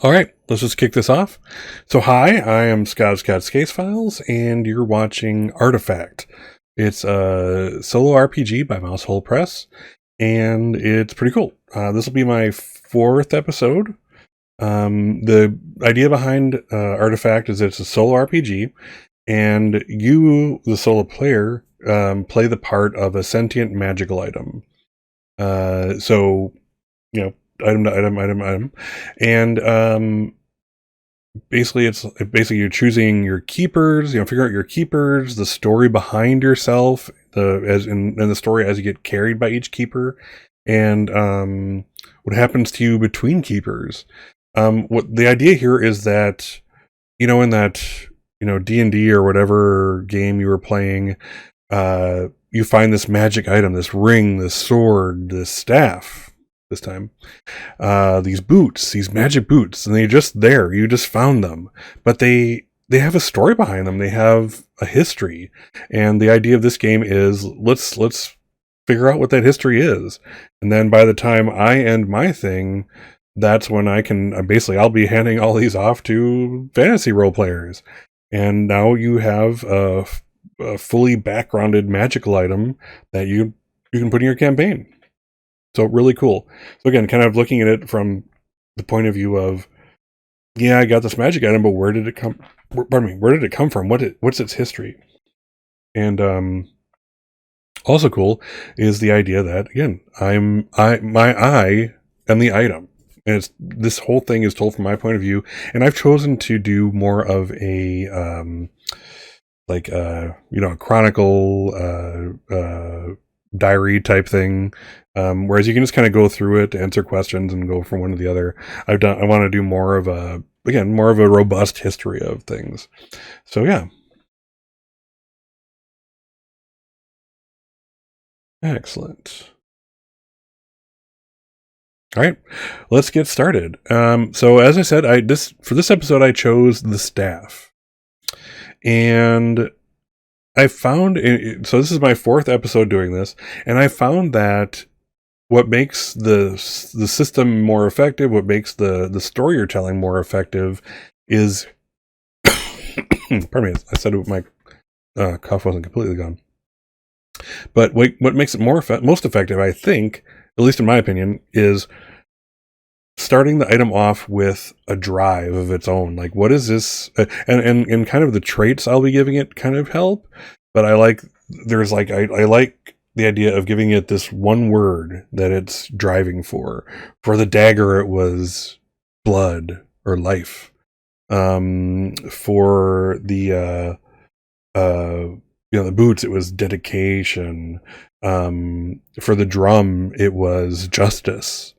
All right, let's just kick this off. So, hi, I am Scott's Case Files, and you're watching Artefact. It's a solo RPG by Mousehole Press, and it's pretty cool. This will be my fourth episode. The idea behind Artefact is it's a solo RPG, and you, the solo player, play the part of a sentient magical item. So, you know, item, and basically you're choosing your keepers. Figure out your keepers, the story behind yourself, in the story as you get carried by each keeper, and what happens to you between keepers. What the idea here is that in that D&D or whatever game you were playing, you find this magic item, this ring, this sword, this staff. This time, these magic boots, and they're just there. You just found them, but they have a story behind them. They have a history, and the idea of this game is let's figure out what that history is, and then by the time I end my thing, that's when I'll be handing all these off to fantasy role players, and now you have a fully backgrounded magical item that you can put in your campaign. So really cool. So again, kind of looking at it from the point of view of, I got this magic item, but where did it come? Where did it come from? What's its history? And also cool is the idea that again, I am the item, and this whole thing is told from my point of view. And I've chosen to do more of a a chronicle diary type thing, whereas you can just kind of go through it to answer questions and go from one to the other. I want to do more of a robust history of things. So yeah. Excellent. All right, let's get started. So as I said, for this episode I chose the staff, and I found, so this is my fourth episode doing this, and I found that what makes the system more effective, what makes the story you're telling more effective is, pardon me, I said it with my cough wasn't completely gone. But what makes it most effective, I think, at least in my opinion, is starting the item off with a drive of its own. Like, what is this? And kind of the traits I'll be giving it kind of help. But I like the idea of giving it this one word that it's driving for. For the dagger, it was blood or life. For the the boots, it was dedication. For the drum, it was justice.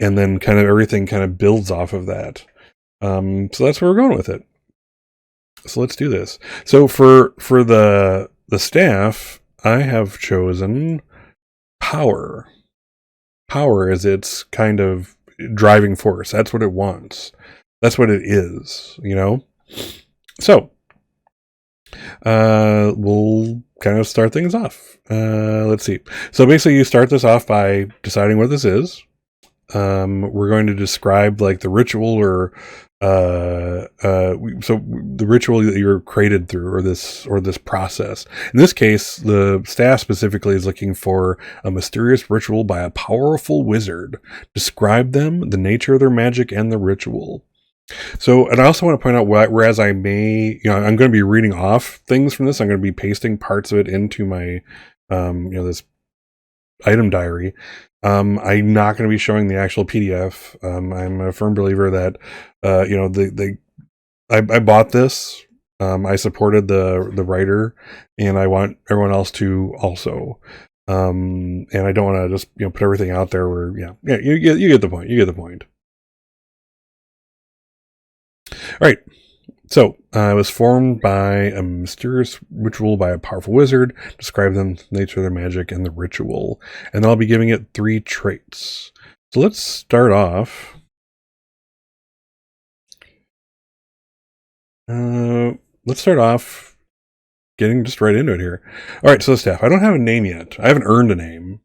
And then kind of everything kind of builds off of that. So that's where we're going with it. So let's do this. So for the staff, I have chosen power. Power is its kind of driving force. That's what it wants. That's what it is, So we'll kind of start things off. Let's see. So basically you start this off by deciding what this is. We're going to describe like the ritual or so the ritual that you're created through, or this process. In this case, the staff specifically is looking for a mysterious ritual by a powerful wizard. Describe them, the nature of their magic, and the ritual. So, and I also want to point out, whereas I'm going to be reading off things from this, I'm going to be pasting parts of it into my, this item diary. I'm not going to be showing the actual PDF. I'm a firm believer that, I bought this. I supported the writer, and I want everyone else to also. And I don't want to just put everything out there where you get the point. You get the point. All right. So, it was formed by a mysterious ritual by a powerful wizard. Describe them, the nature of their magic, and the ritual. And I'll be giving it 3 traits. So let's start off. Let's start off getting just right into it here. All right, so the staff. I don't have a name yet. I haven't earned a name.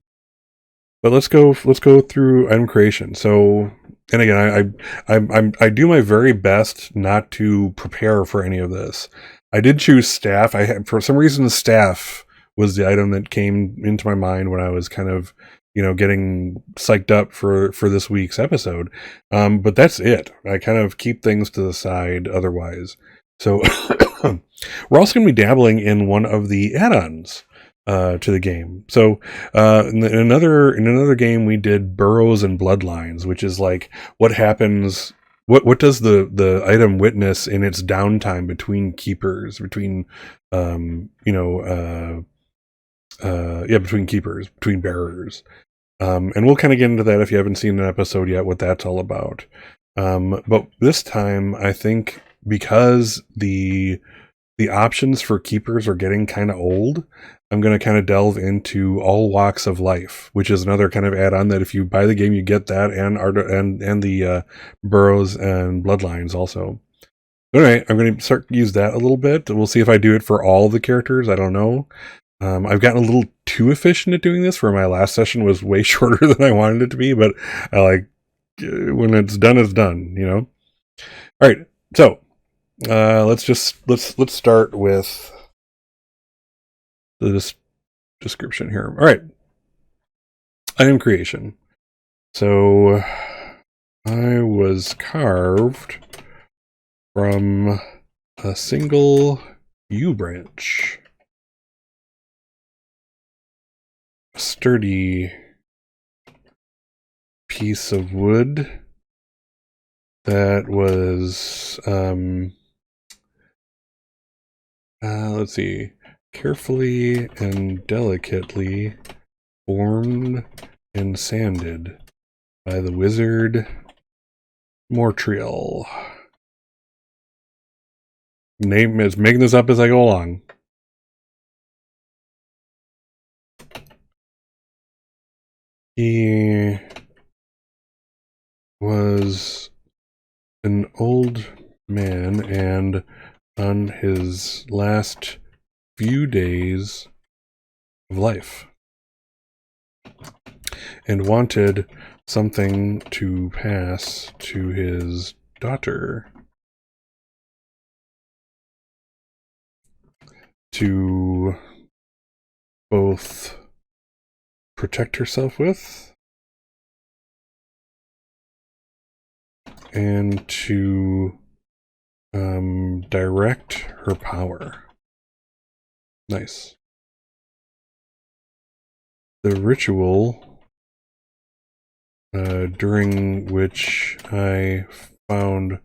But let's go through item creation. So, and again, I do my very best not to prepare for any of this. I did choose staff. I had, for some reason, the staff was the item that came into my mind when I was kind of, getting psyched up for this week's episode. But that's it. I kind of keep things to the side otherwise. So we're also going to be dabbling in one of the add-ons to the game. So in another game, we did Burrows and Bloodlines, which is like what happens. What does the item witness in its downtime between keepers, between between keepers, between bearers. And we'll kind of get into that if you haven't seen an episode yet, what that's all about. But this time, I think because the options for keepers are getting kind of old, I'm going to kind of delve into all walks of life, which is another kind of add-on that if you buy the game, you get that and the Burrows and Bloodlines also. All right, I'm going to start to use that a little bit. We'll see if I do it for all the characters. I don't know. I've gotten a little too efficient at doing this, where my last session was way shorter than I wanted it to be, but I like when it's done, All right, so let's start with the description here. All right, item creation. So I was carved from a single U branch. A sturdy piece of wood that was let's see, carefully and delicately formed and sanded by the wizard Mortriel. Name is making this up as I go along. He was an old man and on his last few days of life and wanted something to pass to his daughter to both protect herself with and to direct her power. Nice. The ritual during which I found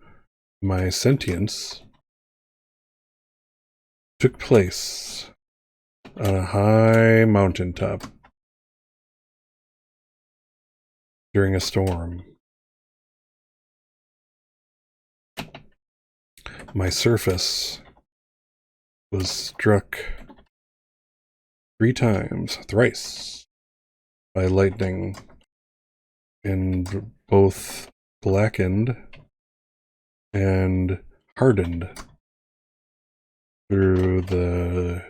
my sentience took place on a high mountaintop during a storm. My surface was struck thrice, by lightning, and both blackened and hardened through the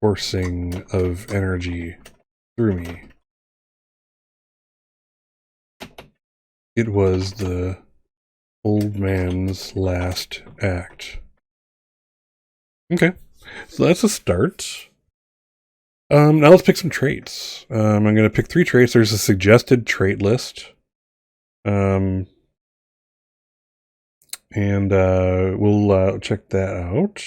coursing of energy through me. It was the old man's last act. Okay, so that's a start. Now let's pick some traits. I'm going to pick 3 traits. There's a suggested trait list. And we'll check that out.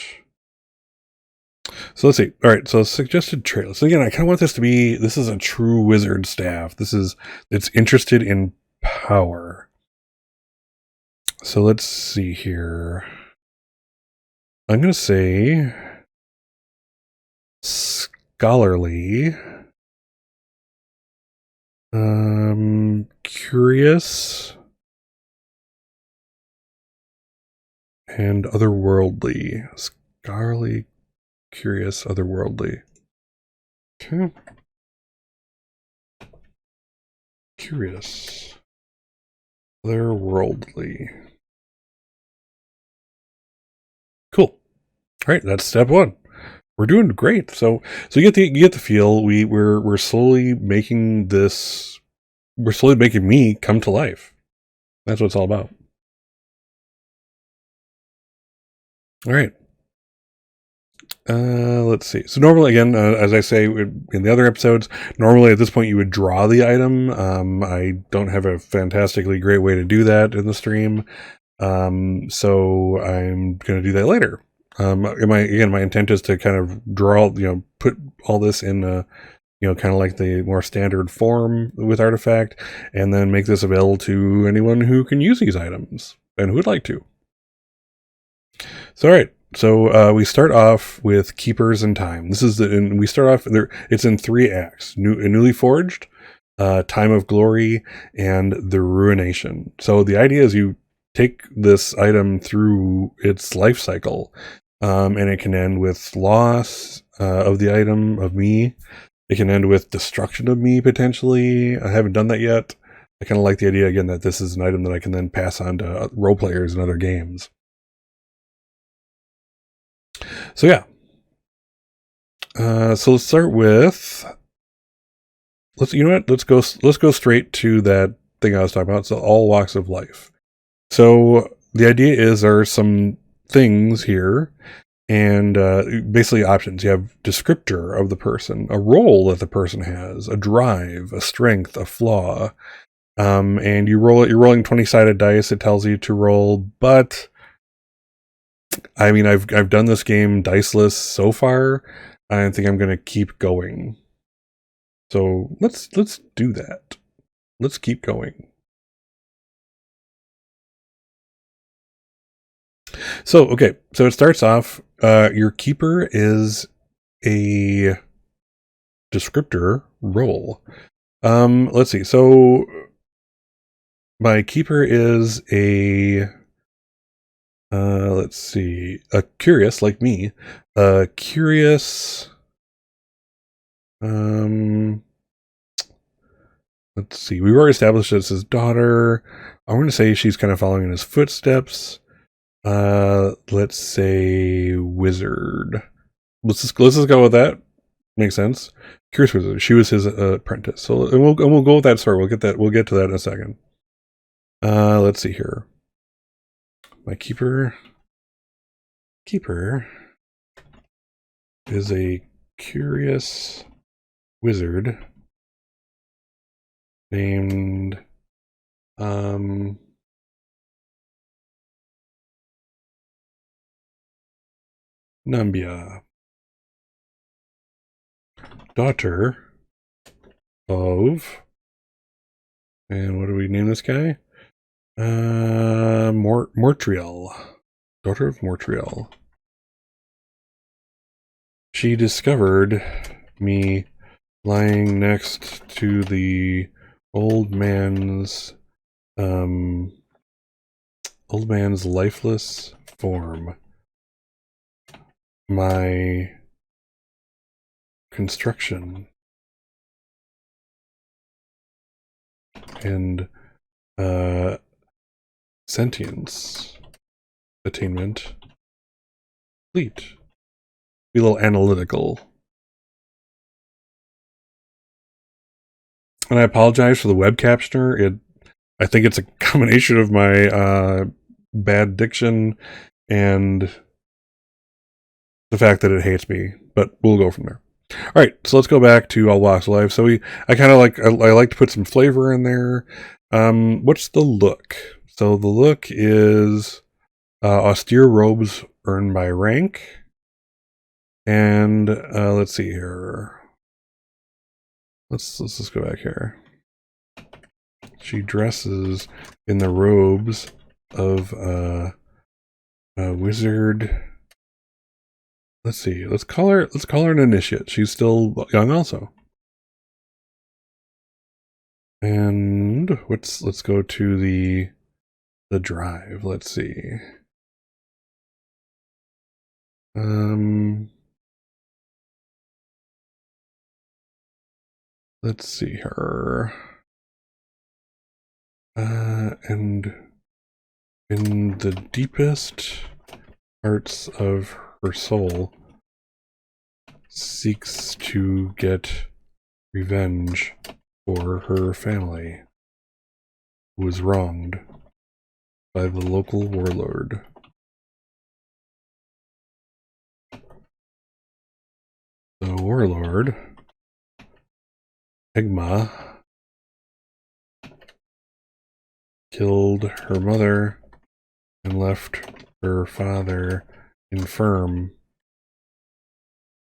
So let's see. All right, so suggested trait list. Again, I kind of want this is a true wizard staff. It's interested in power. So let's see here. I'm going to say scholarly, curious, and otherworldly. Scholarly, curious, otherworldly. Okay. Curious, otherworldly. Cool. All right, that's step 1. We're doing great. So you get the feel. We're slowly making this. We're slowly making me come to life. That's what it's all about. All right. Let's see. So normally, again, as I say in the other episodes, normally at this point you would draw the item. I don't have a fantastically great way to do that in the stream, so I'm going to do that later. My intent is to kind of draw, put all this in kind of like the more standard form with Artefact, and then make this available to anyone who can use these items and who would like to. So, all right. So we start off with Keepers in Time. This is we start off there. It's in 3 acts: Newly Forged, Time of Glory, and the Ruination. So the idea is you take this item through its life cycle, and it can end with loss of the item of me. It can end with destruction of me potentially. I haven't done that yet. I kind of like the idea again that this is an item that I can then pass on to role players in other games. So yeah. So let's start with. Let's go straight to that thing I was talking about. So all walks of life. So the idea is there are some things here, and basically options. You have descriptor of the person, a role that the person has, a drive, a strength, a flaw, and you roll it. You're rolling 20-sided dice. It tells you to roll, but I mean, I've done this game diceless so far. I think I'm going to keep going. So let's do that. Let's keep going. So okay, so it starts off. Your keeper is a descriptor role. Let's see. So my keeper is a. Let's see. A curious, like me. Curious. Let's see. We've already established this as daughter. I'm going to say she's kind of following in his footsteps. Let's say wizard. Let's just go with that. Makes sense. Curious wizard. She was his apprentice. So we'll go with that story. We'll get to that in a second. Let's see here. My keeper is a curious wizard named Nambia, daughter of, and what do we name this guy? Mortriel, daughter of Mortriel. She discovered me lying next to the old man's lifeless form. My construction and sentience attainment complete. Be a little analytical. And I apologize for the web captioner. I think it's a combination of my bad diction and the fact that it hates me, but we'll go from there. All right, so let's go back to All Walks of Life. So I like to put some flavor in there. What's the look? So the look is austere robes earned by rank, and let's see here. Let's just go back here. She dresses in the robes of a wizard. Let's see. Let's call her an initiate. She's still young also. And let's go to the drive. Let's see. Let's see her. And in the deepest parts of her soul, seeks to get revenge for her family, who was wronged by the local warlord. The warlord, Egma, killed her mother and left her father infirm,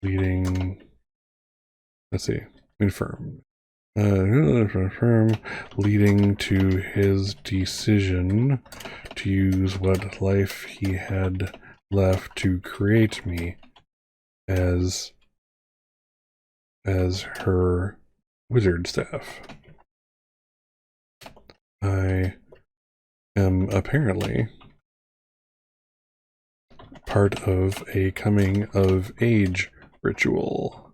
leading, leading to his decision to use what life he had left to create me as her wizard staff. I am apparently part of a coming of age ritual,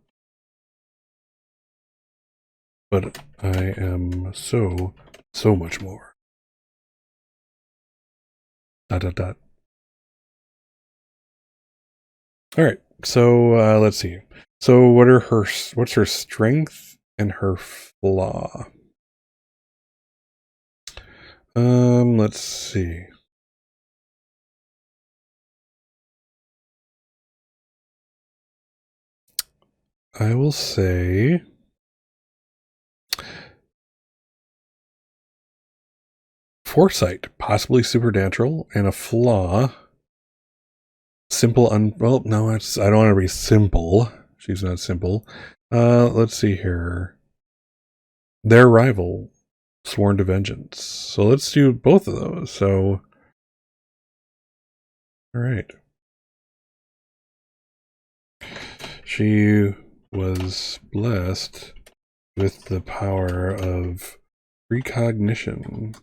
but I am so much more. ... All right, so let's see. So what's her strength and her flaw? Let's see. I will say foresight, possibly supernatural, and a flaw, simple. Well, no, I don't want to be simple. She's not simple. Let's see here. Their rival, sworn to vengeance. So let's do both of those. So, all right. She was blessed with the power of precognition,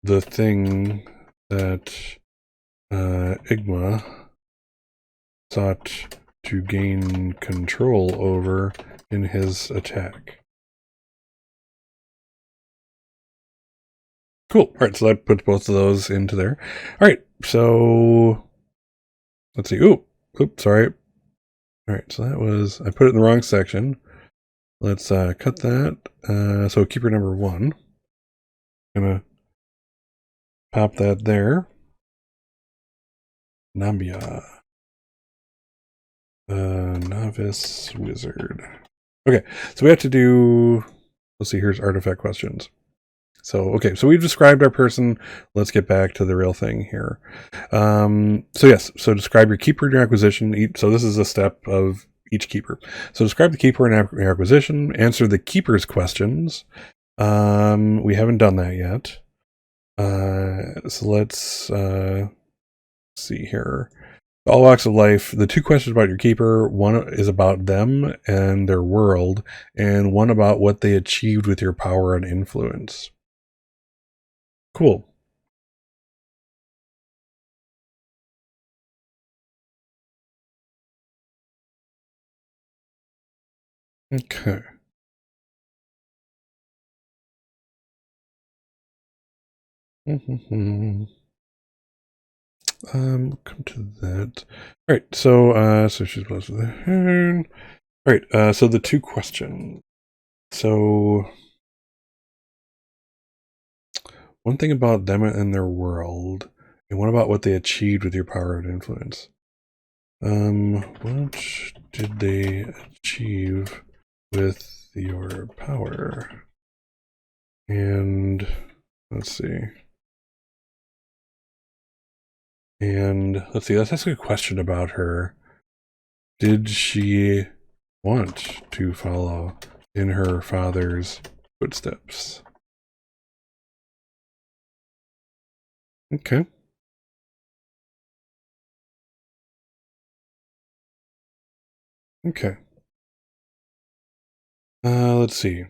the thing that Igma sought to gain control over in his attack. Cool. All right, so that puts both of those into there. All right, so let's see. Oops, sorry. All right, so that was, I put it in the wrong section. Let's cut that. So keeper number 1. Gonna pop that there. Nambia. Novice wizard. Okay, so we have to do, let's see, here's artifact questions. So, okay, so we've described our person. Let's get back to the real thing here. So yes, so describe your keeper and your acquisition. So this is a step of each keeper. So describe the keeper and your acquisition. Answer the keeper's questions. We haven't done that yet. So let's see here. All walks of life. The 2 questions about your keeper. One is about them and their world, and one about what they achieved with your power and influence. Cool. Okay. Come to that. All right. So, so she's close to the hand. All right. So the 2 questions. So, one thing about them and their world, and one about what they achieved with your power and influence. What did they achieve with your power? And let's see. And let's see, let's ask a question about her. Did she want to follow in her father's footsteps? Okay. Okay. Let's see.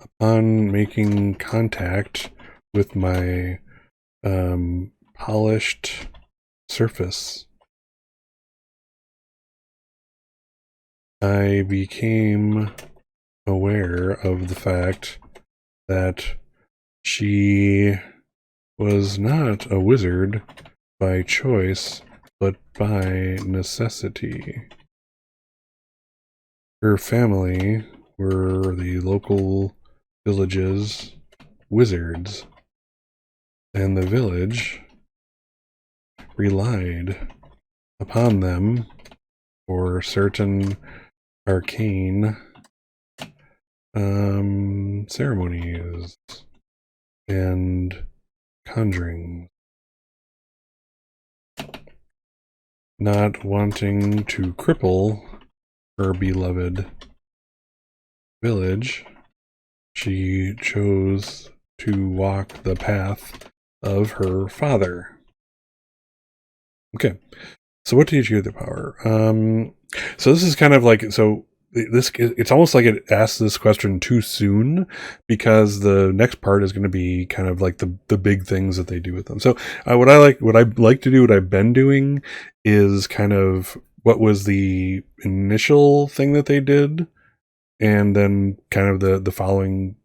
Upon making contact with my polished surface, I became aware of the fact that she was not a wizard, by choice, but by necessity. Her family were the local village's wizards, and the village relied upon them for certain arcane ceremonies and conjuring. Not wanting to cripple her beloved village, she chose to walk the path of her father. Okay, so what do you choose the power? So this is kind of like, so this, it's almost like it asks this question too soon, because the next part is going to be kind of like the big things that they do with them. So what I like to do, what I've been doing, is kind of what was the initial thing that they did, and then kind of the following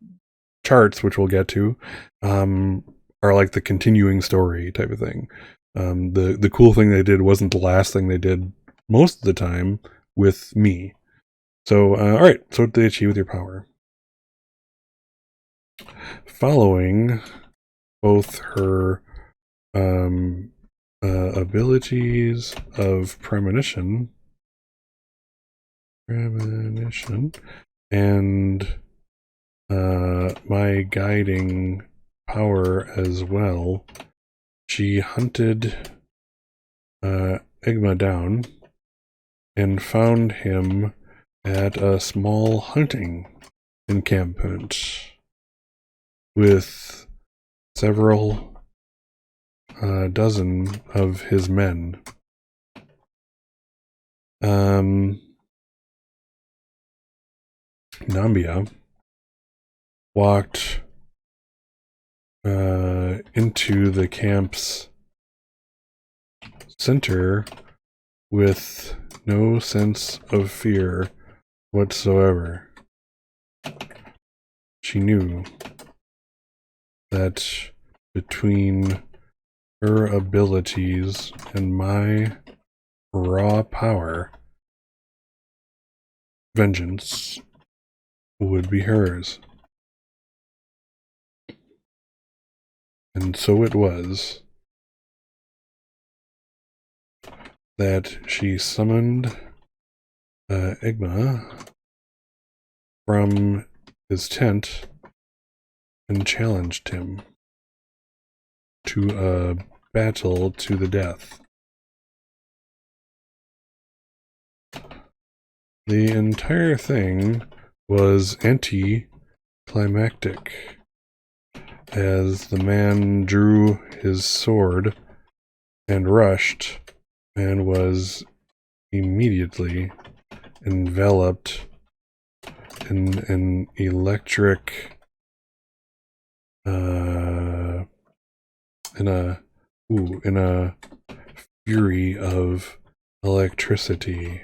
charts, which we'll get to, are like the continuing story type of thing. The cool thing they did wasn't the last thing they did most of the time with me. So, all right. So what did they achieve with your power? Following both her abilities of premonition, and my guiding power as well, she hunted Igma down and found him at a small hunting encampment with several dozen of his men. Nambia walked into the camp's center with no sense of fear whatsoever. She knew that between her abilities and my raw power, vengeance would be hers. And so it was that she summoned Igma from his tent and challenged him to a battle to the death. The entire thing was anticlimactic, as the man drew his sword and rushed and was immediately enveloped in an electric in a fury of electricity.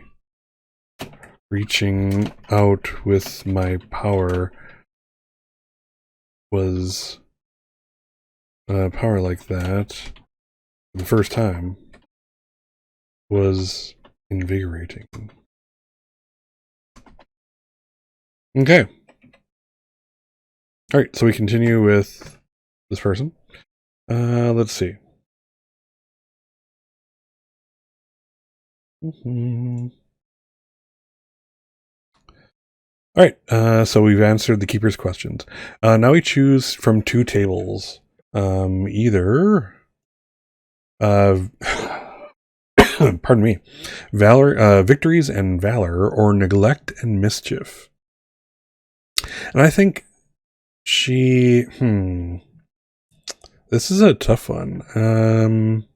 Reaching out with my power was power like that the first time was invigorating. Okay. All right, so we continue with this person. Let's see. All right, so we've answered the keeper's questions. Now we choose from two tables. Either pardon me, valor, victories and valor, or neglect and mischief. And I think this is a tough one. I'm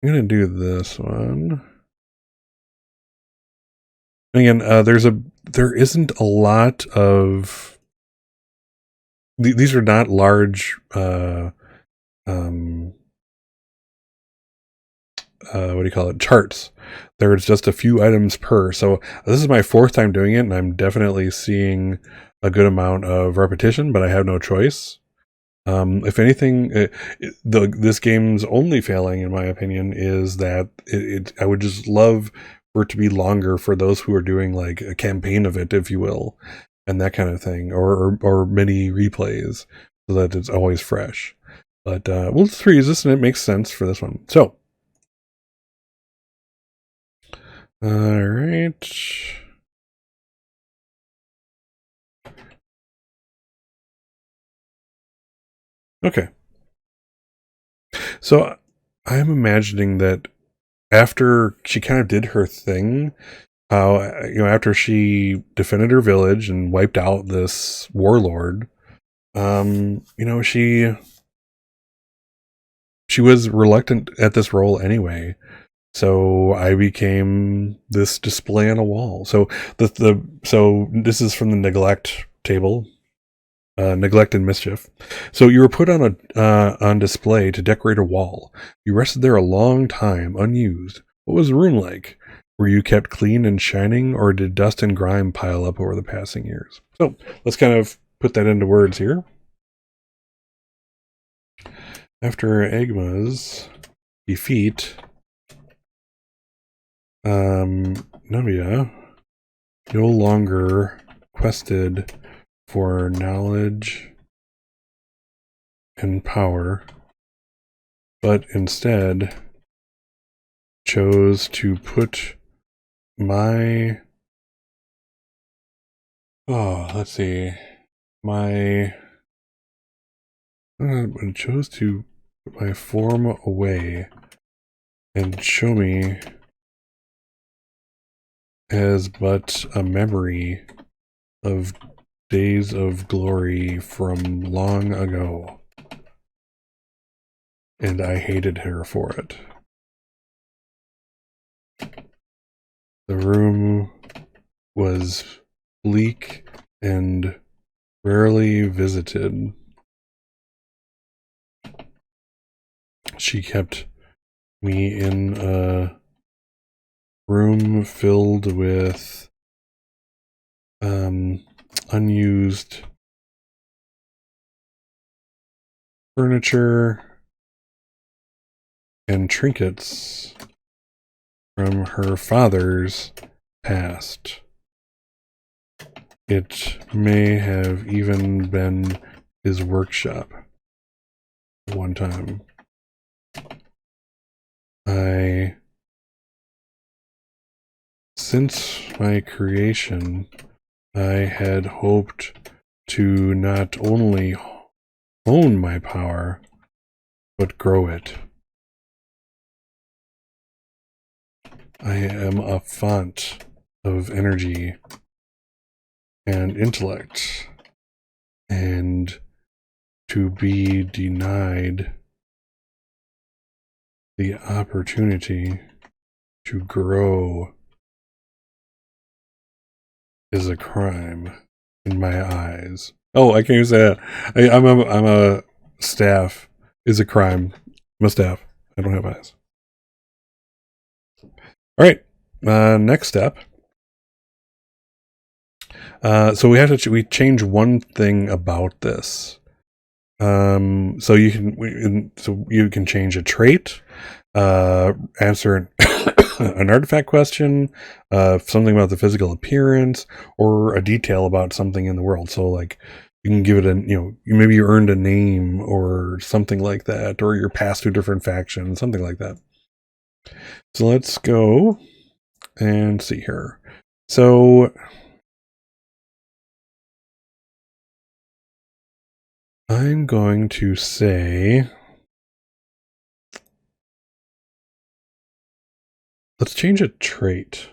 gonna do this one. Again, there isn't a lot of these are not large what do you call it, charts. There's just a few items per. So this is my fourth time doing it, and I'm definitely seeing a good amount of repetition, but I have no choice. If anything, this game's only failing, in my opinion, is that I would just love for it to be longer for those who are doing like a campaign of it, if you will, and that kind of thing, or mini replays, so that it's always fresh. But we'll just reuse this, and it makes sense for this one. So, all right. Okay. So I'm imagining that after she kind of did her thing, how after she defended her village and wiped out this warlord, she was reluctant at this role anyway. So I became this display on a wall. So so this is from the neglect table. Neglect and mischief. So you were put on display to decorate a wall. You rested there a long time, unused. What was the room like? Were you kept clean and shining, or did dust and grime pile up over the passing years? So let's kind of put that into words here. After Agma's defeat, Navia no longer quested for knowledge and power, but instead chose to put my chose to put my form away and show me as but a memory of days of glory from long ago. And I hated her for it. The room was bleak and rarely visited. She kept me in a room filled with unused furniture and trinkets from her father's past. It may have even been his workshop one time. Since my creation, I had hoped to not only own my power, but grow it. I am a font of energy and intellect, and to be denied the opportunity to grow is a crime in my eyes. Oh, I can't even say that. I'm a staff is a crime. I'm a staff. I don't have eyes. All right. Next step. So we change one thing about this. So you can change a trait, answer an artifact question, something about the physical appearance, or a detail about something in the world. So like you can give it maybe you earned a name or something like that, or you're passed to a different faction, something like that. So let's go and see here. So I'm going to say, let's change a trait.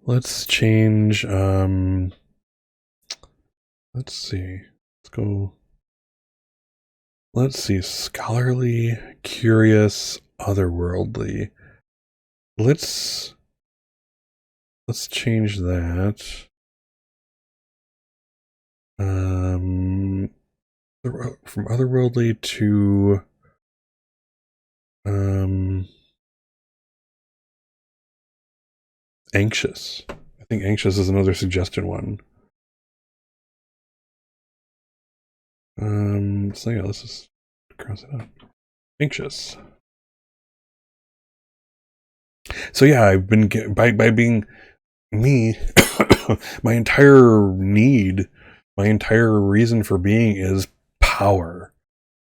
Let's change, let's see. Let's see, scholarly, curious, otherworldly. Let's change that. from otherworldly to anxious. I think anxious is another suggested one. So yeah, let's just cross it out. Anxious. So yeah, I've been by being me. My entire need, my entire reason for being is power.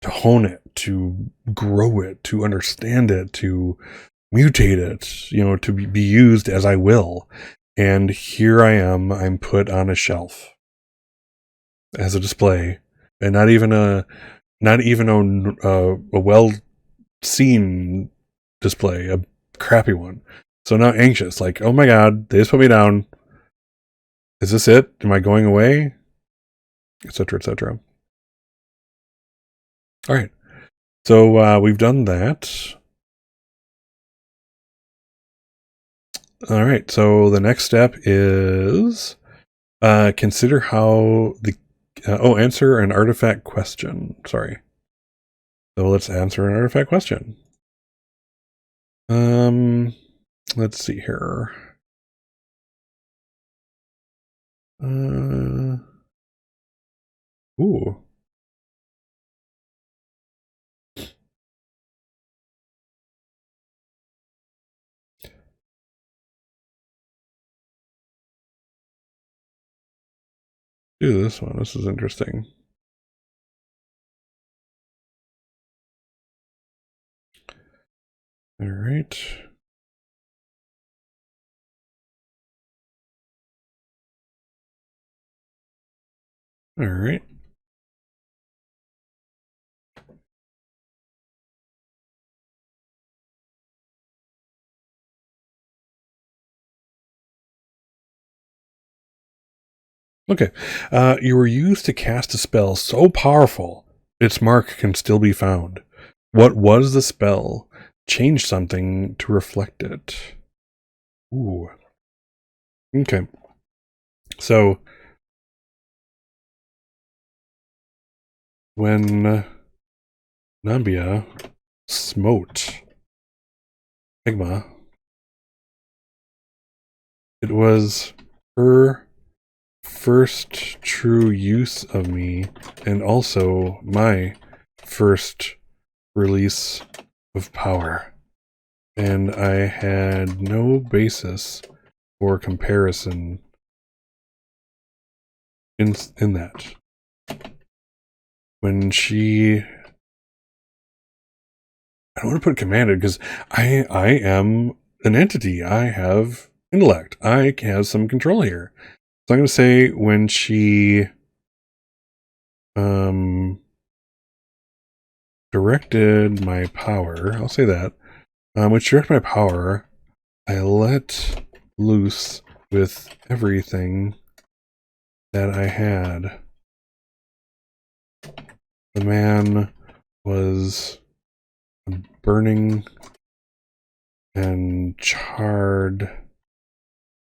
To hone it, to grow it, to understand it, to mutate it, you know, to be used as I will. And here I am, I'm put on a shelf as a display, and not even a well seen display, a crappy one. So now anxious, like, oh my god, they just put me down. Is this it? Am I going away? Etc. Etc. All right. So we've done that. All right. So the next step is consider how the answer an artifact question. Sorry. So let's answer an artifact question. Let's see here. Ooh. Do this one. This is interesting. All right. All right. Okay. You were used to cast a spell so powerful, its mark can still be found. What was the spell? Change something to reflect it. Ooh. Okay. So, when Nambia smote Egma, it was her first true use of me, and also my first release of power. And I had no basis for comparison in that. When she, I don't want to put commanded because I am an entity. I have intellect. I have some control here. So I'm going to say when she directed my power, I'll say that. When she directed my power, I let loose with everything that I had. The man was a burning and charred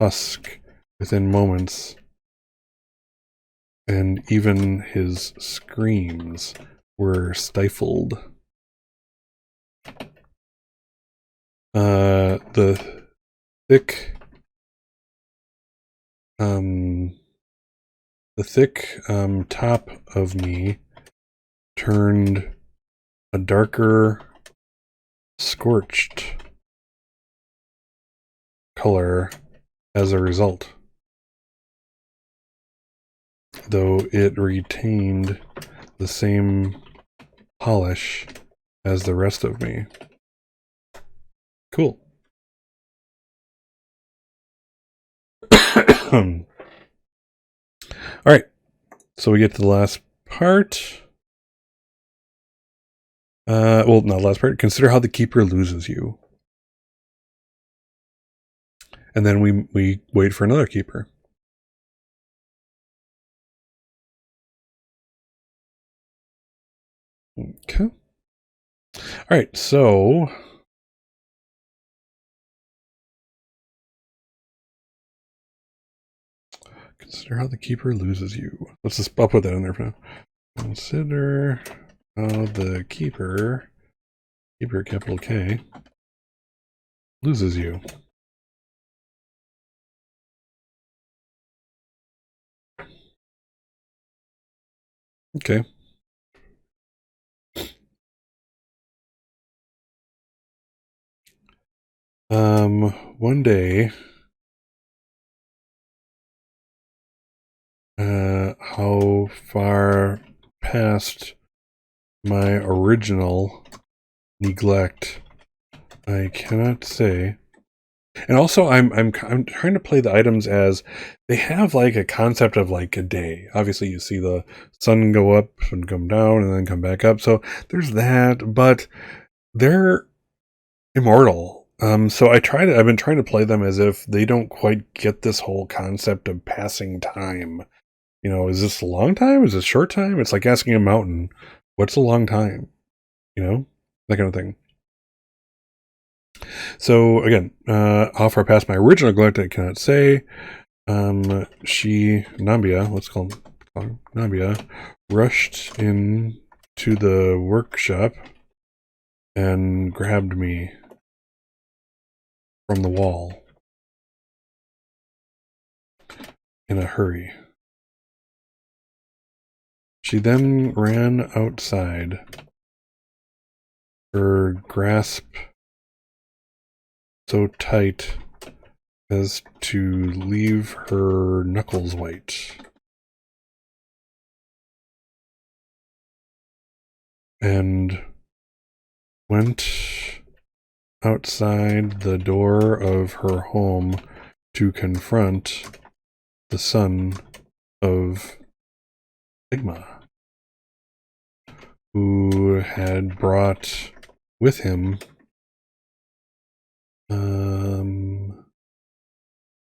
husk within moments, and even his screams were stifled. The thick top of me turned a darker, scorched color as a result, though it retained the same polish as the rest of me. Cool. All right, so we get to the last part. Well, not last part. Consider how the keeper loses you. And then we wait for another keeper. Okay. All right, so consider how the keeper loses you. I'll put that in there for now. Consider how the keeper capital K, loses you. Okay. One day, how far past my original neglect, I cannot say. And also, I'm trying to play the items as they have like a concept of like a day. Obviously, you see the sun go up and come down and then come back up. So there's that, but they're immortal. So I've been trying to play them as if they don't quite get this whole concept of passing time. You know, is this a long time? Is this a short time? It's like asking a mountain, what's a long time? You know, that kind of thing. So again, how far past my original neglect I cannot say. Nambia, let's call him Nambia, rushed in to the workshop and grabbed me from the wall in a hurry. She then ran outside, her grasp so tight as to leave her knuckles white, and went outside the door of her home to confront the son of Sigma, who had brought with him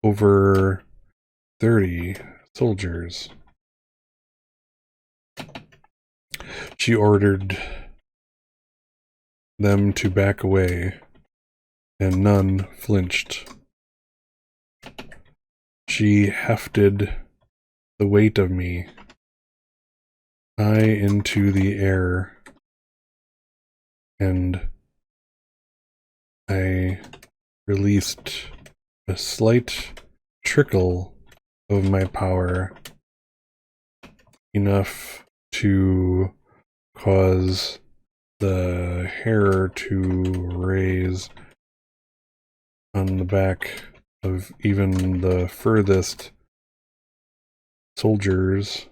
over 30 soldiers. She ordered them to back away, and none flinched. She hefted the weight of me high into the air, and I released a slight trickle of my power, enough to cause the hair to raise on the back of even the furthest soldier's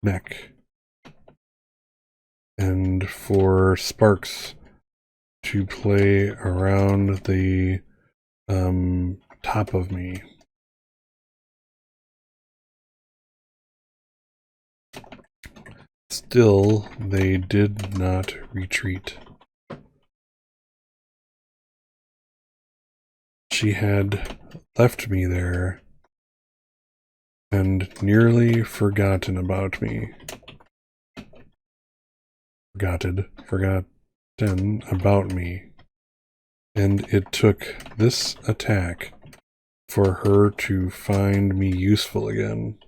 neck, and for sparks to play around the top of me. Still, they did not retreat. She had left me there and nearly forgotten about me. Forgotten about me. And it took this attack for her to find me useful again.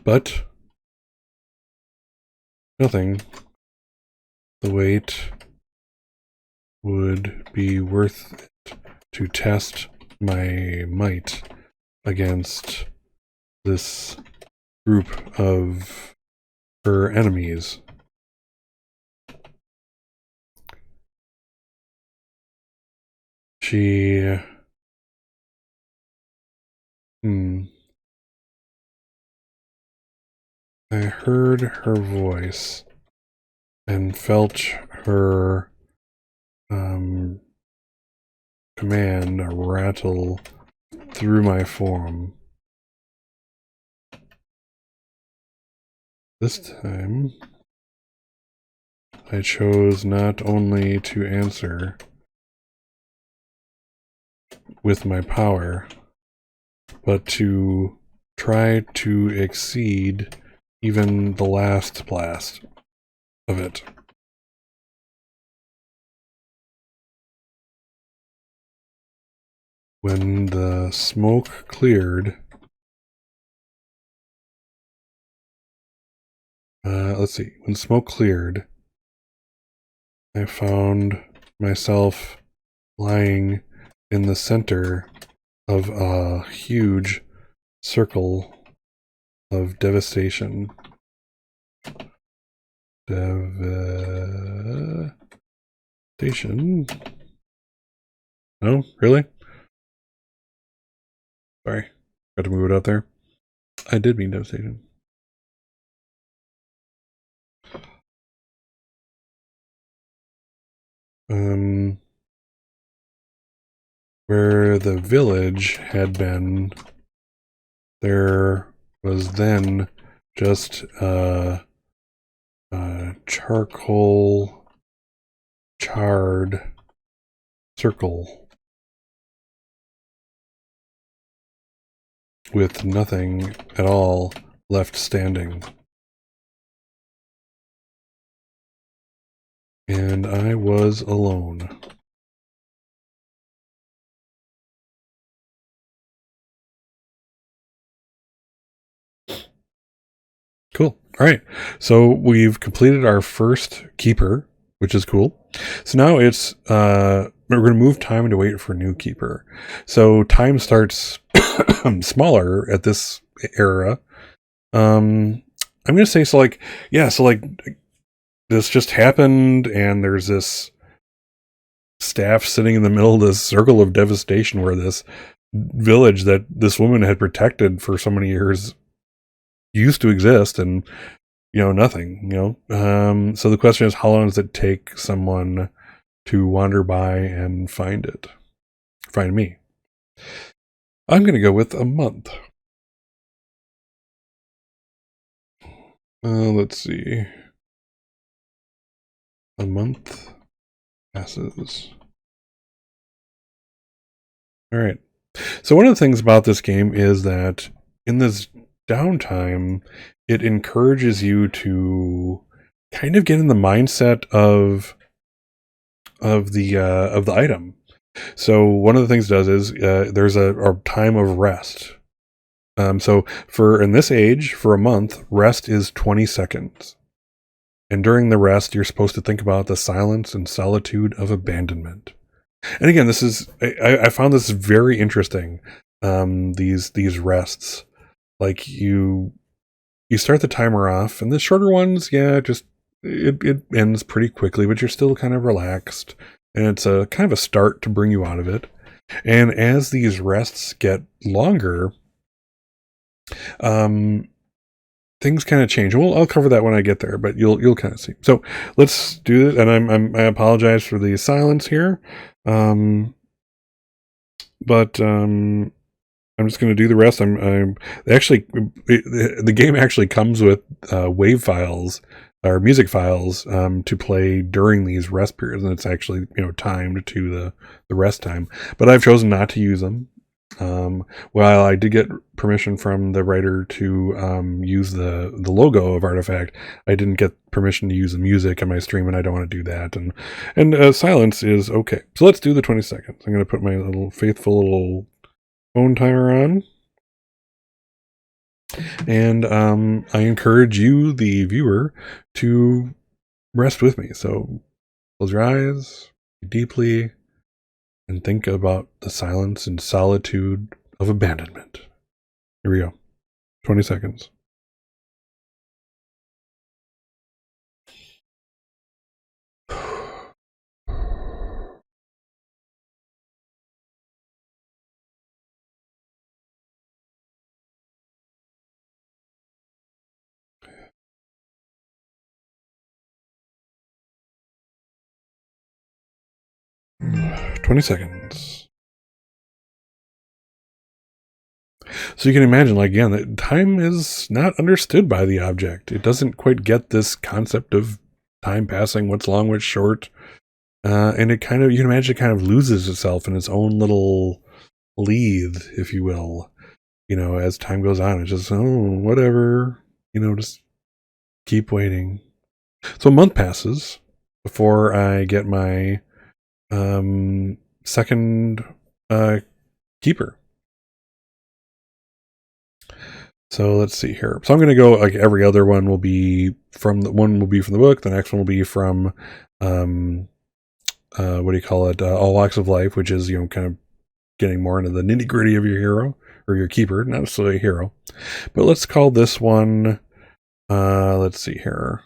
But nothing. The wait would be worth it to test my might against this group of her enemies. She I heard her voice and felt her command rattle through my form. This time, I chose not only to answer with my power, but to try to exceed even the last blast of it. When the smoke cleared, let's see. When smoke cleared, I found myself lying in the center of a huge circle of devastation. Devastation. No, really? Sorry. Got to move it up there. I did mean devastation. Where the village had been, there was then just a charcoal charred circle with nothing at all left standing. And I was alone. Cool. All right. So we've completed our first keeper, which is cool. So now it's we're going to move time to wait for a new keeper. So time starts smaller at this era. I'm going to say so. Like this just happened, and there's this staff sitting in the middle of this circle of devastation where this village that this woman had protected for so many years used to exist, and nothing. So the question is, how long does it take someone to wander by and find me? I'm going to go with a month. Let's see. A month passes. All right. So one of the things about this game is that in this downtime, it encourages you to kind of get in the mindset of the item. So one of the things it does is there's a time of rest. So in this age, for a month, rest is 20 seconds. And during the rest, you're supposed to think about the silence and solitude of abandonment. And again, I found this very interesting. These rests, like you start the timer off, and the shorter ones, just it ends pretty quickly, but you're still kind of relaxed, and it's a kind of a start to bring you out of it. And as these rests get longer, things kind of change. Well, I'll cover that when I get there, but you'll kind of see. So let's do it. And I apologize for the silence here, but I'm just going to do the rest. I'm actually the game actually comes with wave files or music files to play during these rest periods, and it's actually timed to the rest time. But I've chosen not to use them. While I did get permission from the writer to use the logo of Artefact, I didn't get permission to use the music on my stream, and I don't want to do that. And silence is okay. So let's do the 20 seconds. I'm going to put my little faithful little phone timer on. And I encourage you, the viewer, to rest with me. So close your eyes deeply and think about the silence and solitude of abandonment. Here we go. 20 seconds. 20 seconds. So you can imagine, like, again, that time is not understood by the object. It doesn't quite get this concept of time passing, what's long, what's short. And it kind of, you can imagine, it kind of loses itself in its own little lead, if you will. As time goes on, it's just, whatever, just keep waiting. So a month passes before I get my second keeper. So let's see here. So I'm going to go like every other one will be from the book. The next one will be from, what do you call it? All Walks of Life, which is, kind of getting more into the nitty gritty of your hero or your keeper, not necessarily a hero. But let's call this one, let's see here.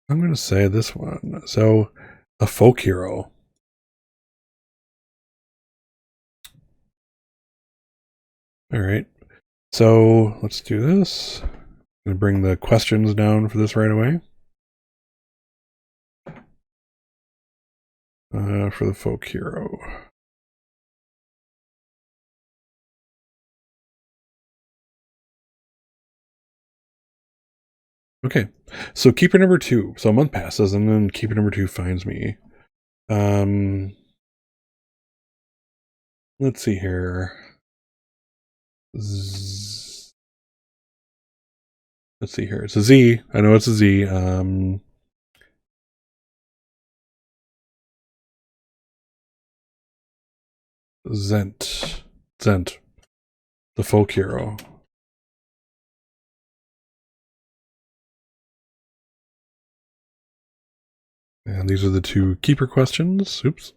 I'm going to say this one. So a folk hero. All right. So let's do this. I'm going to bring the questions down for this right away. For the folk hero. Okay, so keeper number 2. So a month passes, and then keeper number 2 finds me. Let's see here. Let's see here. It's a Z. I know it's a Z. Zent, the folk hero. And these are the 2 keeper questions. Oops.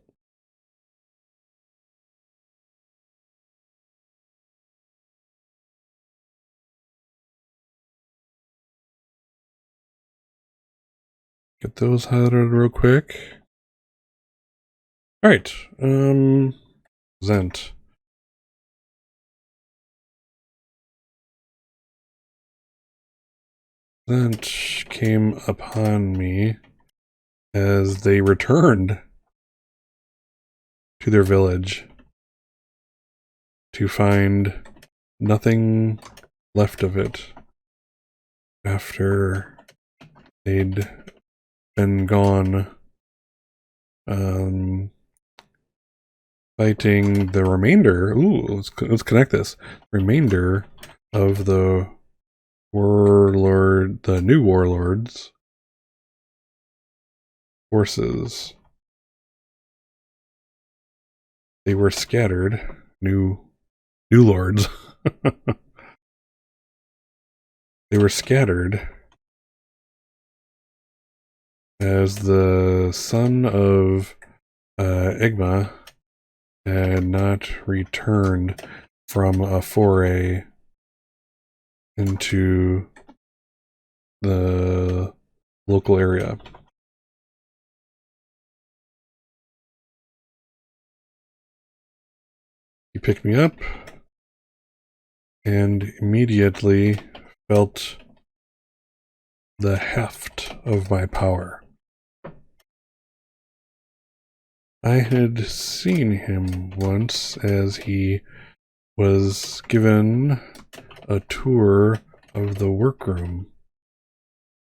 Get those highlighted real quick. All right. Zent. Zent came upon me as they returned to their village to find nothing left of it after they'd been gone, fighting the remainder. Ooh, let's connect this. Remainder of the new warlords forces. They were scattered. New lords. They were scattered as the son of Igma had not returned from a foray into the local area. He picked me up and immediately felt the heft of my power. I had seen him once as he was given a tour of the workroom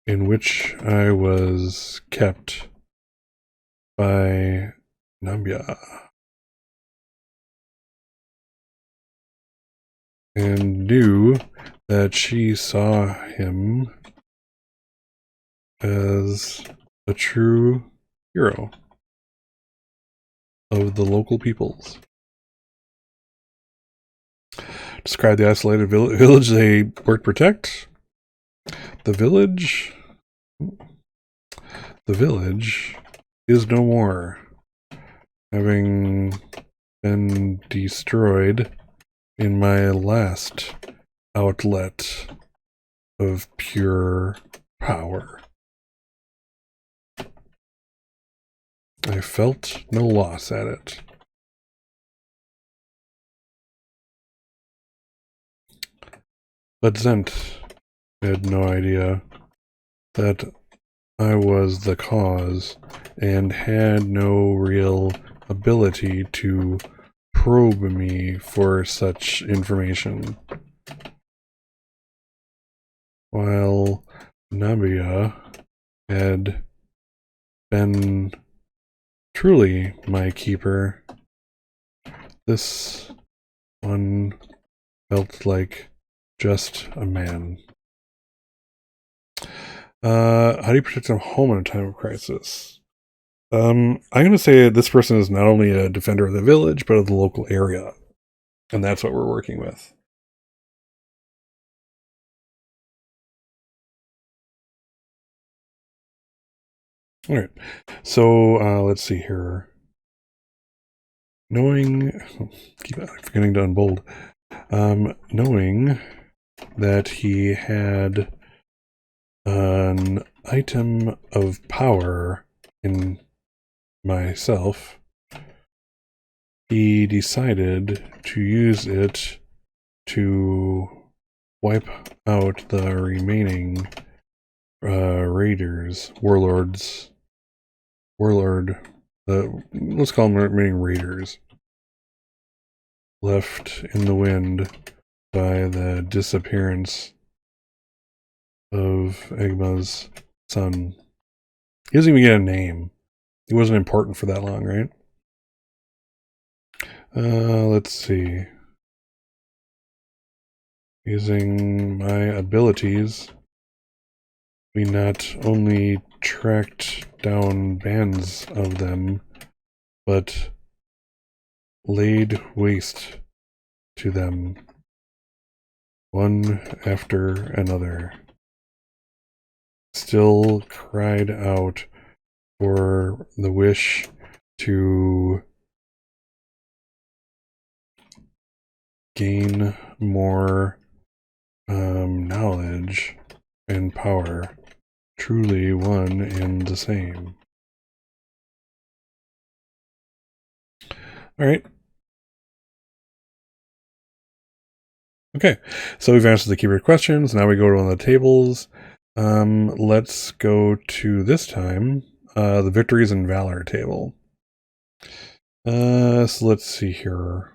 in which I was kept by Nambia, and knew that she saw him as a true hero of the local peoples. Describe the isolated village they work to protect. The village is no more, having been destroyed in my last outlet of pure power. I felt no loss at it. But Zent had no idea that I was the cause and had no real ability to probe me for such information. While Nabia had been truly my keeper, this one felt like just a man. How do you protect them home in a time of crisis? I'm going to say this person is not only a defender of the village, but of the local area. And that's what we're working with. All right. So let's see here. Knowing, keep forgetting to unbold. Knowing that he had an item of power in myself, he decided to use it to wipe out the remaining raiders, warlords, let's call them remaining raiders, left in the wind by the disappearance of Egma's son. He doesn't even get a name. He wasn't important for that long, right? Let's see. Using my abilities, we not only tracked down bands of them, but laid waste to them, one after another. Still cried out for the wish to gain more knowledge and power, truly one and the same. All right. Okay, so we've answered the keyword questions. Now we go to one of the tables. Let's go to this time the victories and valor table. So let's see here.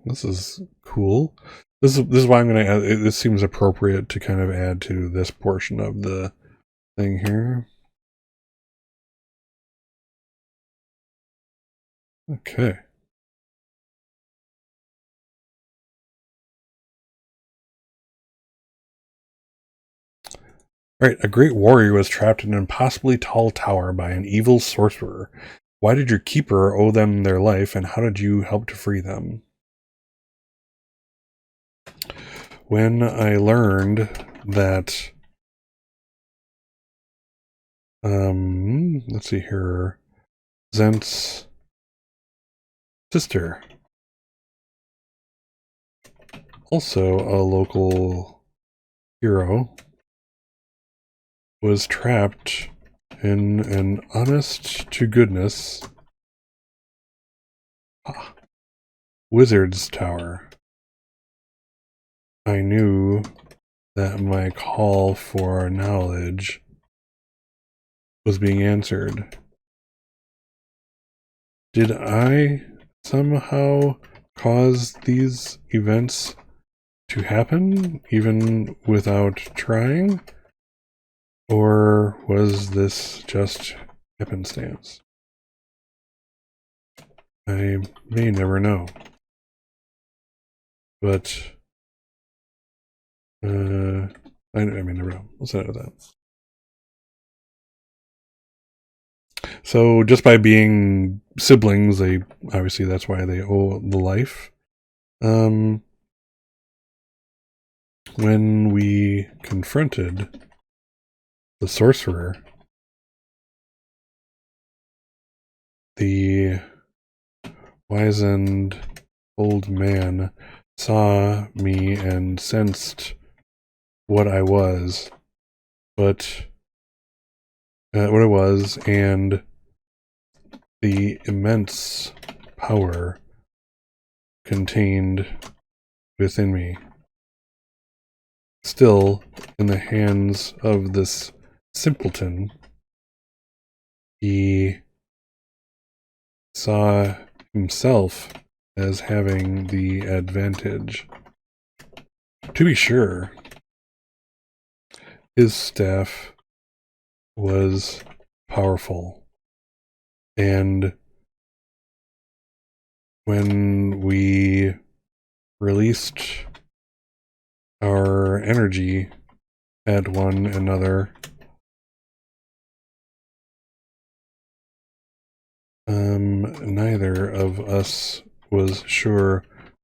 This is cool. This is why I'm going to add. This seems appropriate to kind of add to this portion of the thing here. Okay. All right. A great warrior was trapped in an impossibly tall tower by an evil sorcerer. Why did your keeper owe them their life, and how did you help to free them? When I learned that, let's see here, Zent's sister, also a local hero, was trapped in an honest-to-goodness wizard's tower. I knew that my call for knowledge was being answered. Did I somehow cause these events to happen, even without trying? Or was this just happenstance? I may never know. But I may never know. Let's end it with that. So just by being siblings, they obviously that's why they owe the life. When we confronted the sorcerer, the wizened old man saw me and sensed what I was, but what I was, and the immense power contained within me. Still, in the hands of this simpleton, he saw himself as having the advantage. To be sure, his staff was powerful. And when we released our energy at one another, neither of us was sure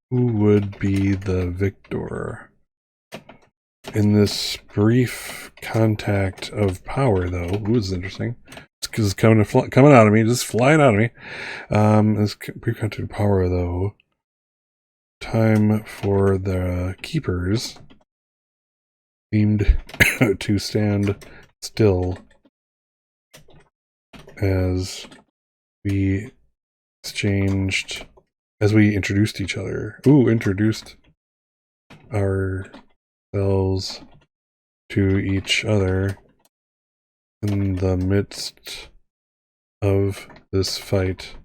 who would be the victor. In this brief contact of power, though, this is interesting. It's coming out of me, just flying out of me. This brief contact of power, though, time for the keepers seemed to stand still as we introduced each other. Introduced ourselves to each other in the midst of this fight.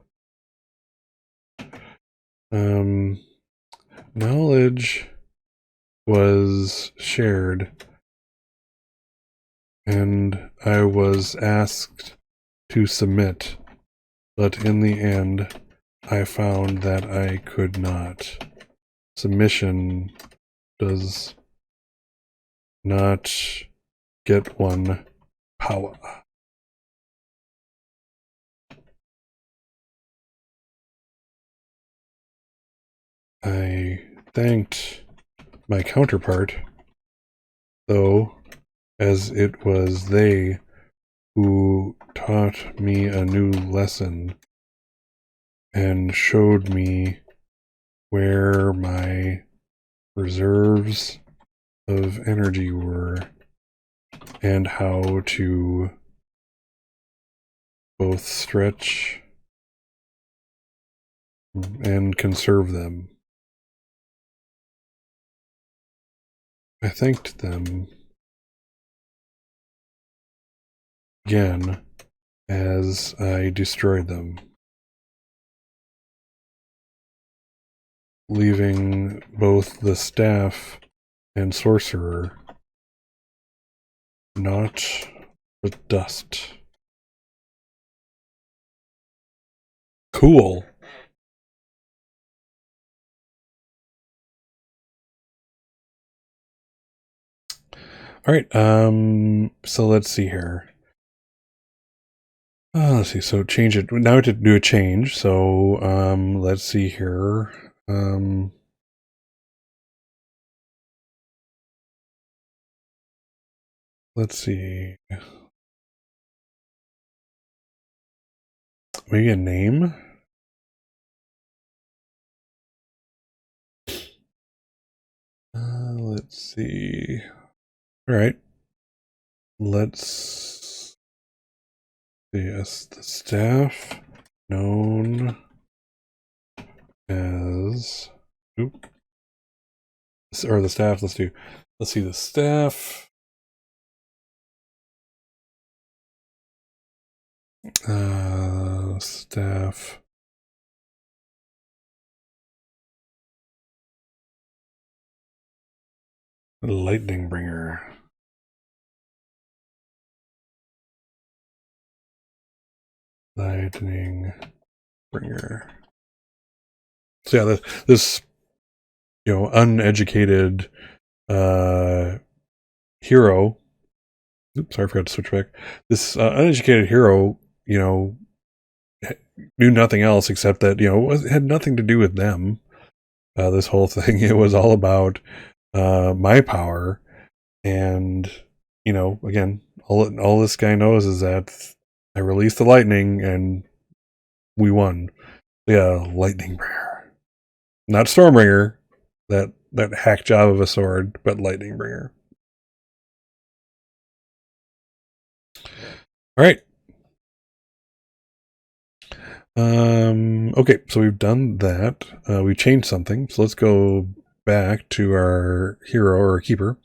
Knowledge was shared, and I was asked to submit, but in the end, I found that I could not. Submission does not get one power. I thanked my counterpart, though, as it was they who taught me a new lesson and showed me where my reserves of energy were and how to both stretch and conserve them. I thanked them again as I destroyed them, leaving both the staff and sorcerer not but dust. Cool. All right, so let's see here. Let's see, so change it. Now to do a change, so let's see here. Let's see. Maybe a name? Let's see. All right. Let's see. As the staff known as. Oop. Or the staff. Let's see. The staff. Staff. Lightning bringer. Lightning bringer. So yeah, this uneducated hero. Oops, sorry, I forgot to switch back. This uneducated hero, knew nothing else except that it had nothing to do with them. This whole thing, it was all about my power, and again, all this guy knows is that I released the lightning and we won. Yeah, lightning bringer, not Stormbringer, that hack job of a sword, but lightning bringer. All right. Okay, so we've done that. We changed something, so let's go back to our hero or keeper.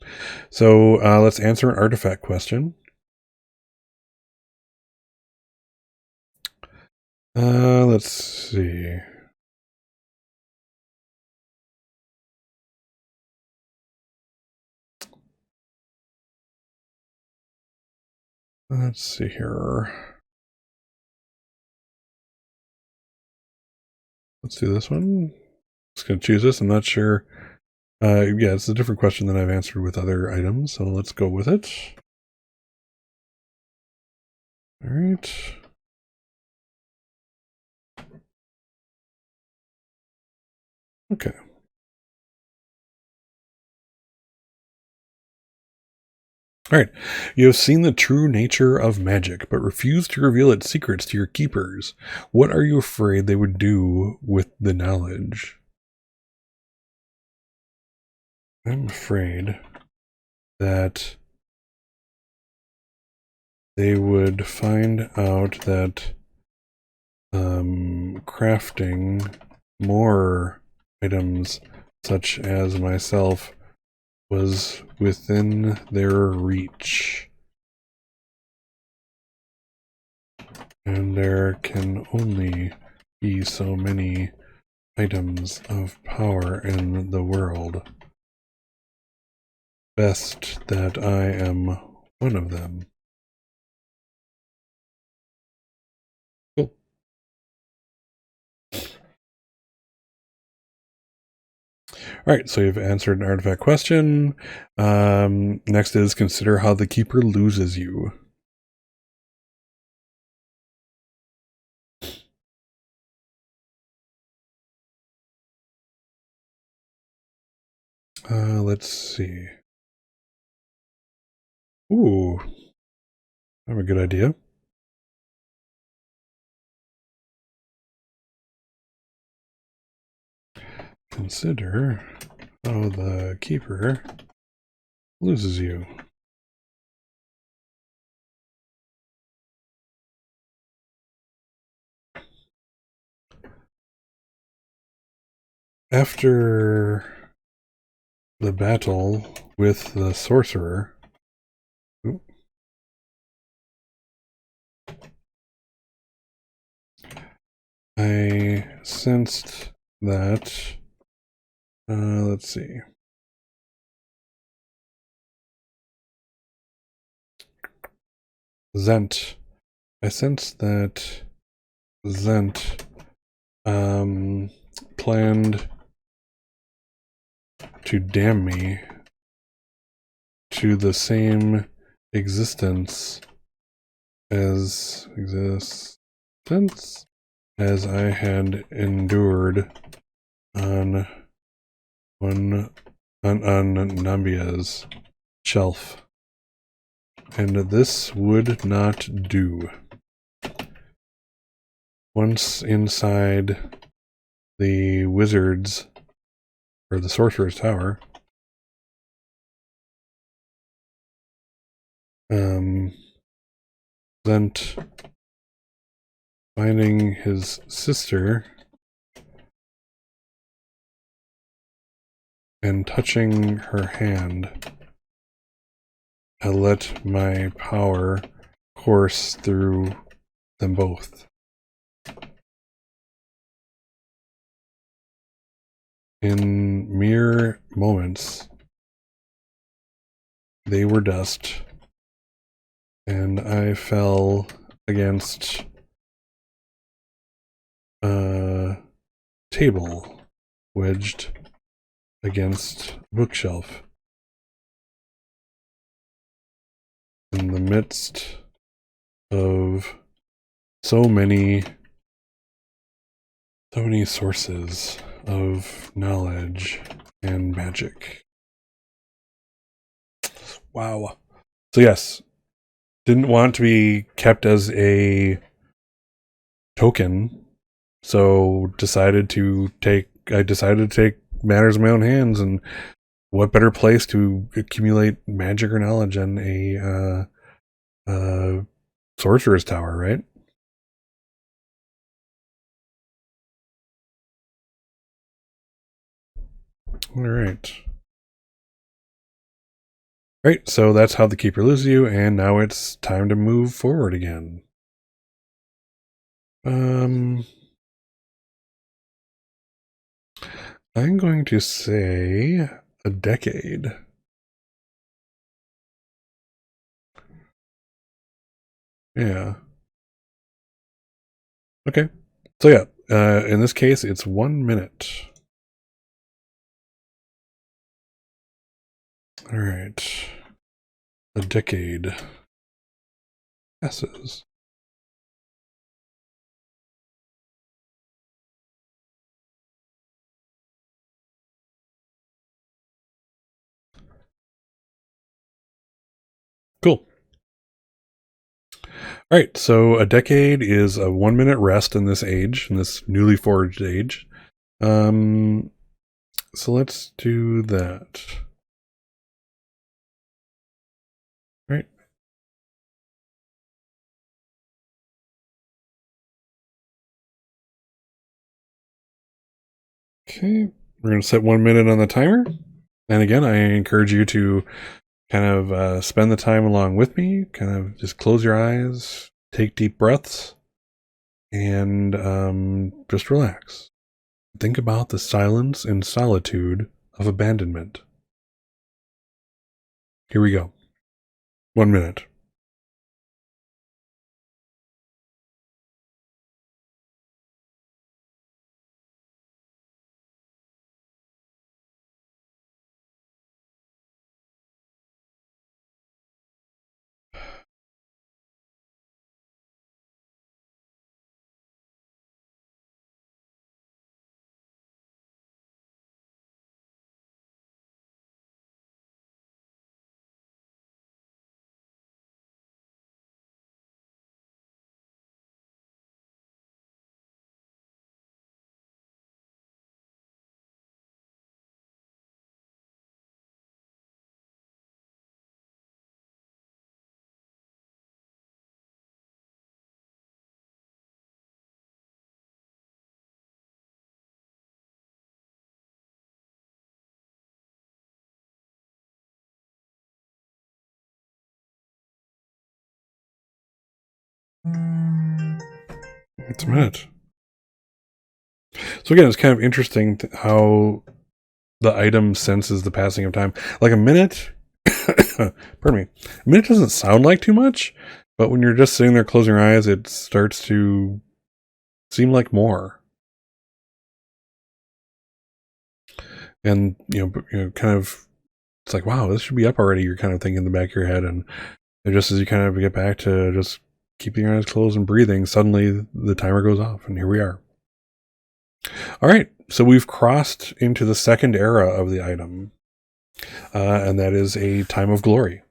So let's answer an artifact question. Let's see. Let's see here. Let's do this one. Just going to choose this. I'm not sure. Yeah, it's a different question than I've answered with other items, so let's go with it. All right. Okay. All right. You have seen the true nature of magic, but refuse to reveal its secrets to your keepers. What are you afraid they would do with the knowledge? I'm afraid that they would find out that crafting more items, such as myself, was within their reach. And there can only be so many items of power in the world. Best that I am one of them. Cool. All right, so you've answered an artifact question. Next is consider how the keeper loses you. Let's see. Ooh, I have a good idea. Consider how the keeper loses you. After the battle with the sorcerer, I sensed that, let's see. Zent. I sensed that Zent planned to damn me to the same existence as I had endured on Nambia's shelf, and this would not do. Once inside the wizard's or the sorcerer's tower, Zent finding his sister and touching her hand, I let my power course through them both. In mere moments, they were dust, and I fell against a table wedged against a bookshelf in the midst of so many sources of knowledge and magic. Wow. So yes, didn't want to be kept as a token, so decided to take matters in my own hands, and what better place to accumulate magic or knowledge than a sorcerer's tower, right? All right. Right, so that's how the keeper loses you, and now it's time to move forward again. I'm going to say a decade. Yeah. Okay. So yeah, in this case, it's 1 minute. All right. A decade passes. Cool. All right. So a decade is a 1 minute rest in this age, in this newly forged age. So let's do that. Right. Okay. We're going to set 1 minute on the timer. And again, I encourage you to kind of spend the time along with me. Kind of just close your eyes, take deep breaths, and just relax. Think about the silence and solitude of abandonment. Here we go. 1 minute. It's a minute. So again, it's kind of interesting how the item senses the passing of time. Like a minute, pardon me, a minute doesn't sound like too much, but when you're just sitting there closing your eyes, it starts to seem like more. And, kind of, it's like, wow, this should be up already. You're kind of thinking in the back of your head. And just as you kind of get back to just keeping your eyes closed and breathing, suddenly the timer goes off, and here we are. All right, so we've crossed into the second era of the item, and that is a time of glory.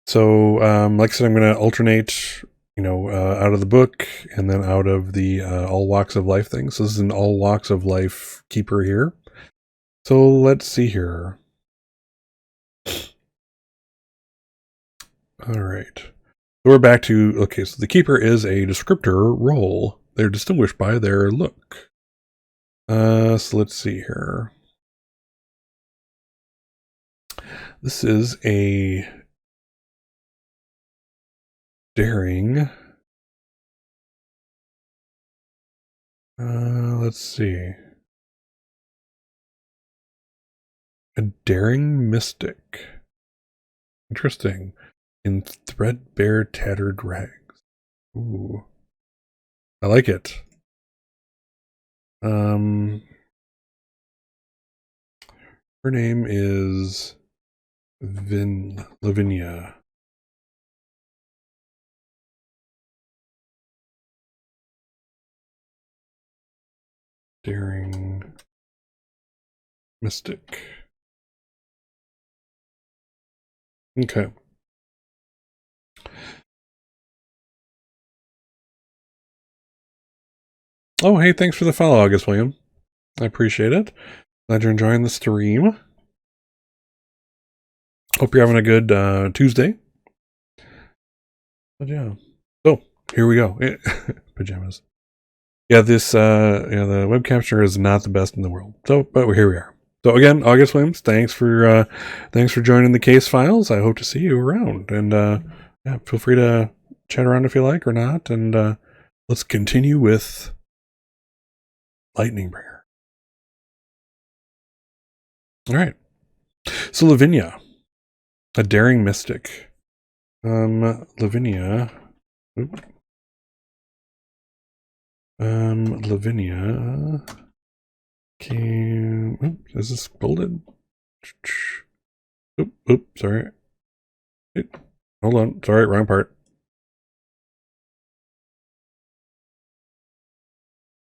So, like I said, I'm going to alternate, out of the book and then out of the all walks of life thing. So this is an all walks of life keeper here. So let's see here. All right. So we're back to, okay, so the keeper is a descriptor role. They're distinguished by their look. So let's see here. This is a daring. Let's see. A daring mystic. Interesting. In threadbare, tattered rags. Ooh. I like it. Her name is Lavinia. Daring mystic. Okay. Oh, hey, thanks for the follow, August William. I appreciate it. Glad you're enjoying the stream. Hope you're having a good Tuesday. But yeah. So, here we go. Pajamas. Yeah, this the web capture is not the best in the world. So, but here we are. So again, August Williams, thanks for joining the case files. I hope to see you around, and yeah, feel free to chat around if you like or not. And let's continue with Lightning Bringer. All right. So Lavinia, a daring mystic. Lavinia. Oop. Lavinia came. Oop, is this bolded? Oop, sorry. Hold on, sorry, wrong part.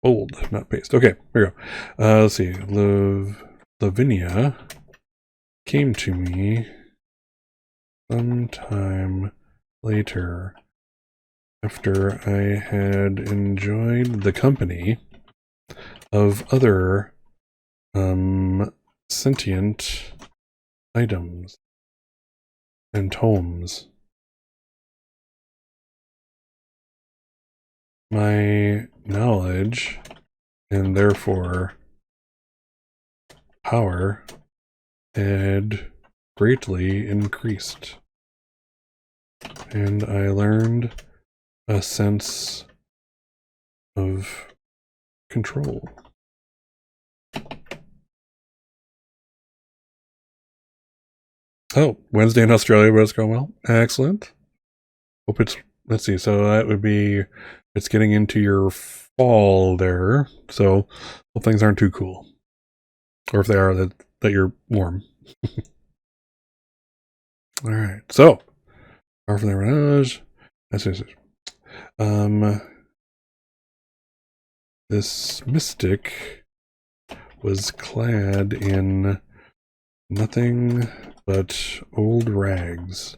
Bold, not paste. Okay, here we go. Let's see. Lavinia came to me sometime later after I had enjoyed the company of other sentient items and tomes. My knowledge and therefore power had greatly increased, and I learned a sense of control. Oh, Wednesday in Australia, but it's going well. Excellent. Hope it's, let's see, so that would be, it's getting into your fall there, so hope things aren't too cool. Or if they are, that you're warm. Alright, so, power from the Ruination. This mystic was clad in nothing but old rags,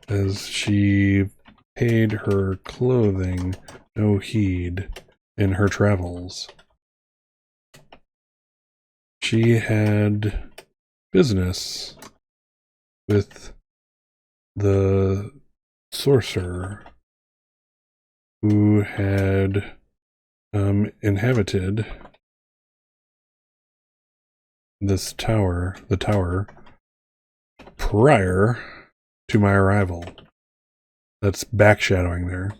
as she paid her clothing no heed in her travels. She had business with the sorcerer who had inhabited this tower, the tower, prior to my arrival. That's backshadowing there.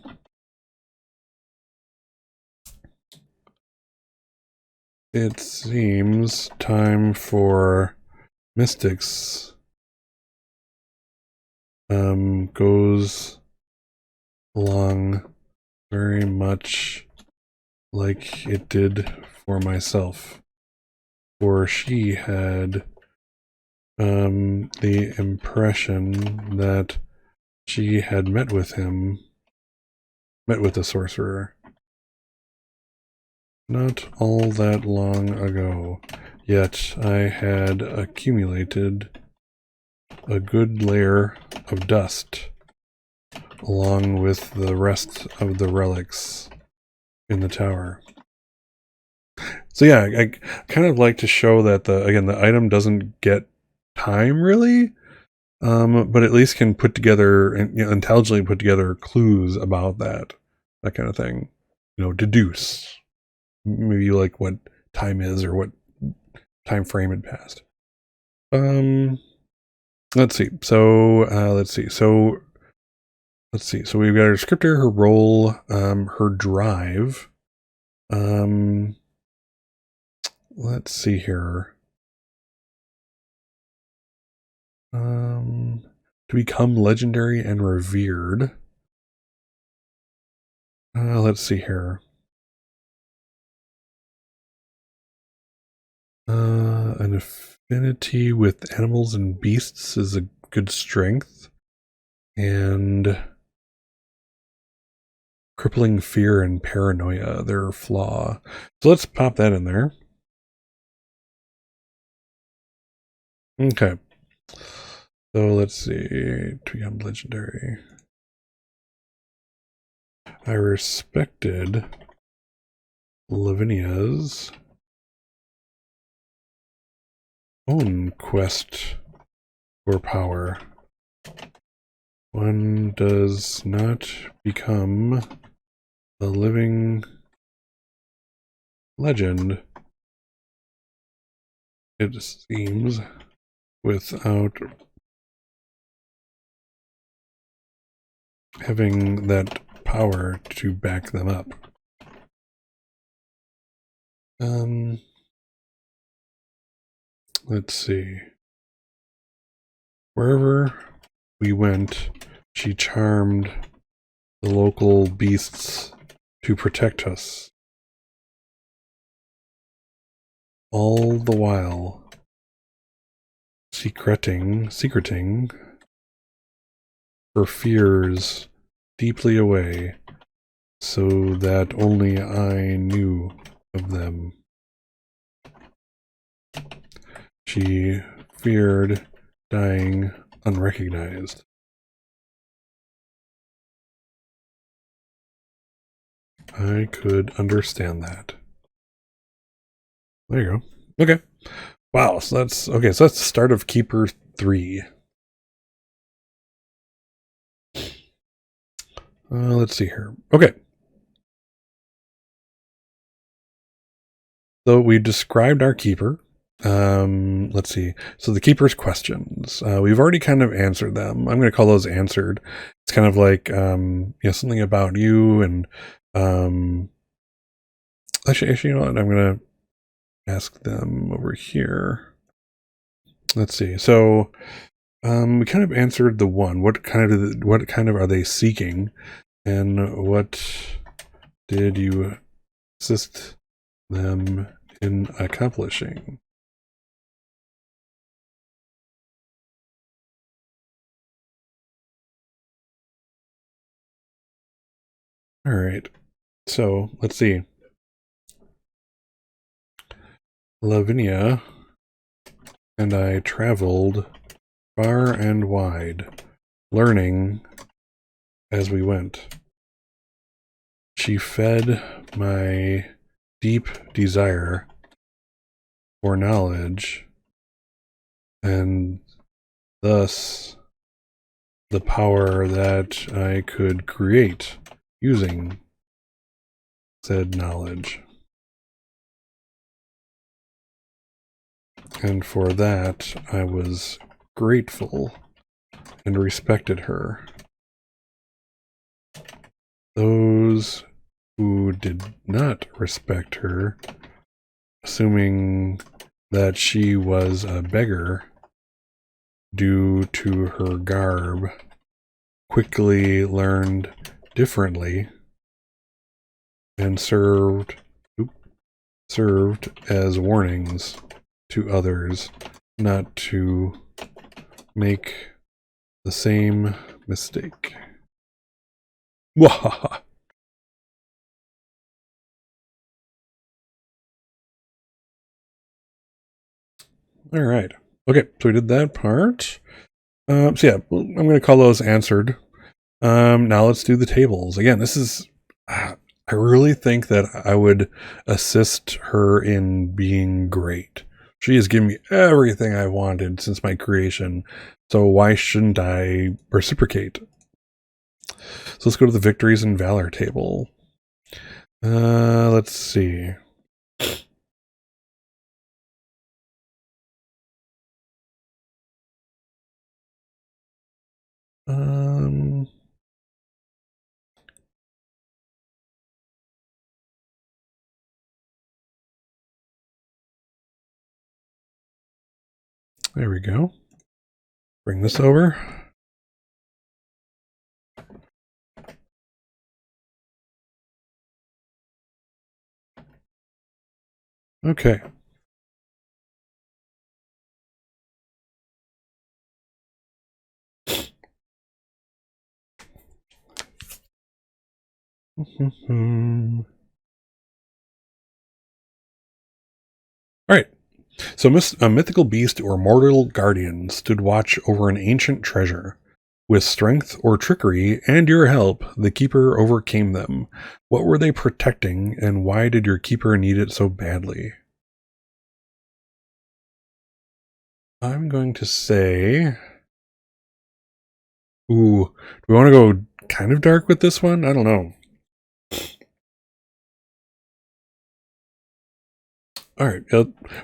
It seems time for mystics goes along very much like it did for myself, for she had the impression that she had met with the sorcerer not all that long ago, yet I had accumulated a good layer of dust along with the rest of the relics in the tower. So yeah, I kind of like to show that the item doesn't get time really, but at least can put together and intelligently put together clues about that kind of thing. Deduce maybe like what time is or what time frame had passed. Let's see. So So we've got her descriptor, her role, her drive. Let's see here. To become legendary and revered. Let's see here. An affinity with animals and beasts is a good strength. And crippling fear and paranoia, their flaw. So let's pop that in there. Okay. So let's see. To become legendary. I respected Lavinia's own quest for power. One does not become a living legend, it seems, without having that power to back them up. Let's see. Wherever we went, She charmed the local beasts to protect us. All the while secreting her fears deeply away, so that only I knew of them. She feared dying unrecognized. I could understand that. There you go. Okay. Wow, so that's okay, so that's the start of Keeper 3. Let's see here. Okay. So we described our keeper. Let's see. So the keeper's questions. We've already kind of answered them. I'm going to call those answered. It's kind of like, something about you and, actually, you know what? I'm going to ask them over here. Let's see. So, we kind of answered the one. What kind of are they seeking? And what did you assist them in accomplishing? All right. So let's see. Lavinia and I traveled far and wide, learning as we went. She fed my deep desire for knowledge, and thus the power that I could create using said knowledge. And for that, I was grateful and respected her. Those who did not respect her, assuming that she was a beggar due to her garb, quickly learned differently and served as warnings to others not to make the same mistake. Wahaha. All right. Okay, so we did that part. So yeah, I'm going to call those answered. Now let's do the tables. Again, this is... I really think that I would assist her in being great. She has given me everything I wanted since my creation, so why shouldn't I reciprocate? So let's go to the Victories and Valor table. Let's see. There we go. Bring this over. Okay. All right. So a mythical beast or mortal guardian stood watch over an ancient treasure. With strength or trickery and your help, the keeper overcame them. What were they protecting, and why did your keeper need it so badly? I'm going to say... Ooh, do we want to go kind of dark with this one? I don't know. All right,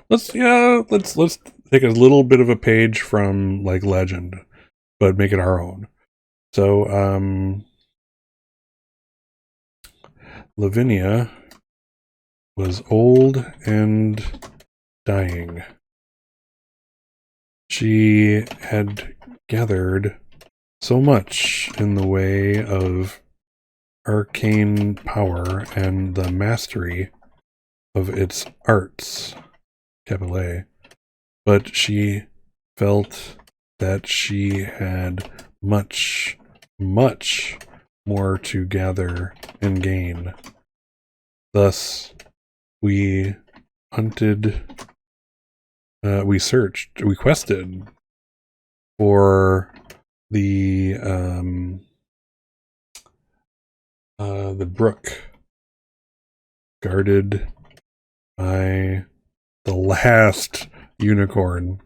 let's take a little bit of a page from like legend, but make it our own. So, Lavinia was old and dying. She had gathered so much in the way of arcane power and the mastery of its arts, capital A, but she felt that she had much, much more to gather and gain. Thus, we hunted, we searched, we quested for the brook guarded by the last unicorn.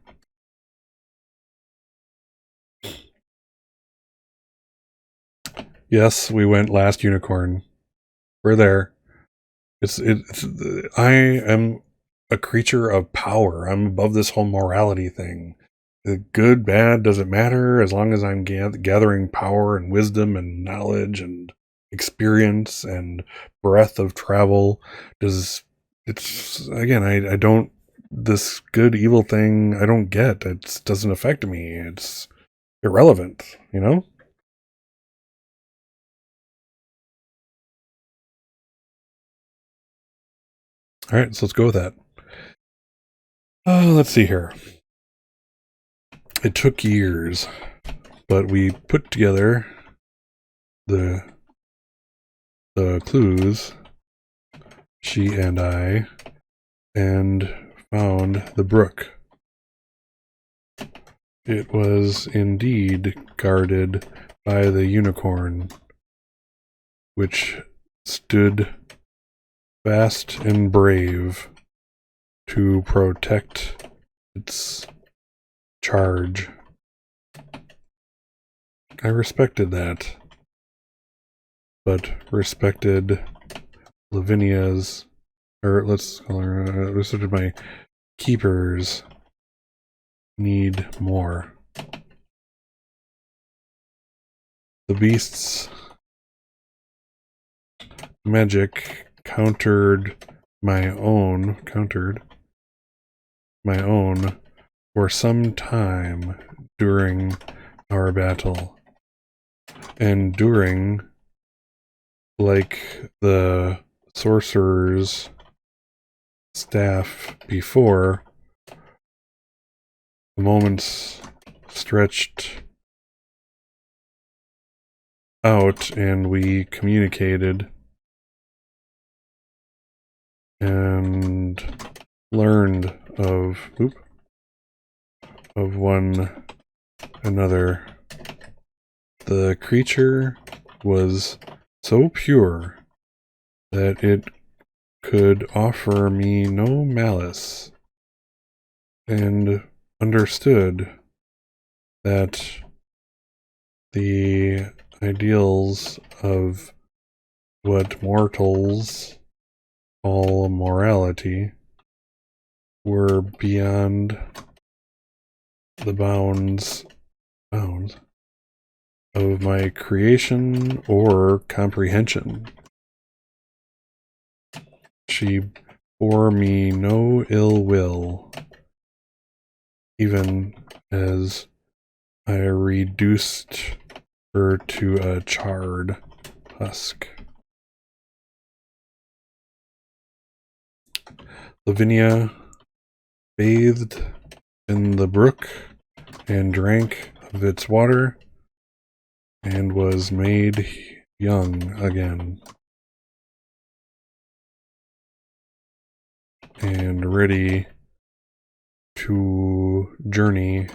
Yes, we went last unicorn. We're there. I am a creature of power. I'm above this whole morality thing. The good, bad, doesn't matter as long as I'm gathering power and wisdom and knowledge and experience and breadth of travel. I don't, this good evil thing I don't get. It doesn't affect me. It's irrelevant, you know? All right, so let's go with that. Let's see here. It took years, but we put together the clues, she and I, and found the brook. It was indeed guarded by the unicorn, which stood fast and brave to protect its charge. I respected that, but respected Lavinia's, or let's call her, respected my keepers need more. The beast's magic countered my own for some time during our battle. And during, like the sorcerer's staff before, the moments stretched out and we communicated and learned of one another. The creature was so pure that it could offer me no malice, and understood that the ideals of what mortals call morality were beyond the bounds of my creation or comprehension. She bore me no ill will, even as I reduced her to a charred husk. Lavinia bathed in the brook and drank of its water and was made young again and ready to journey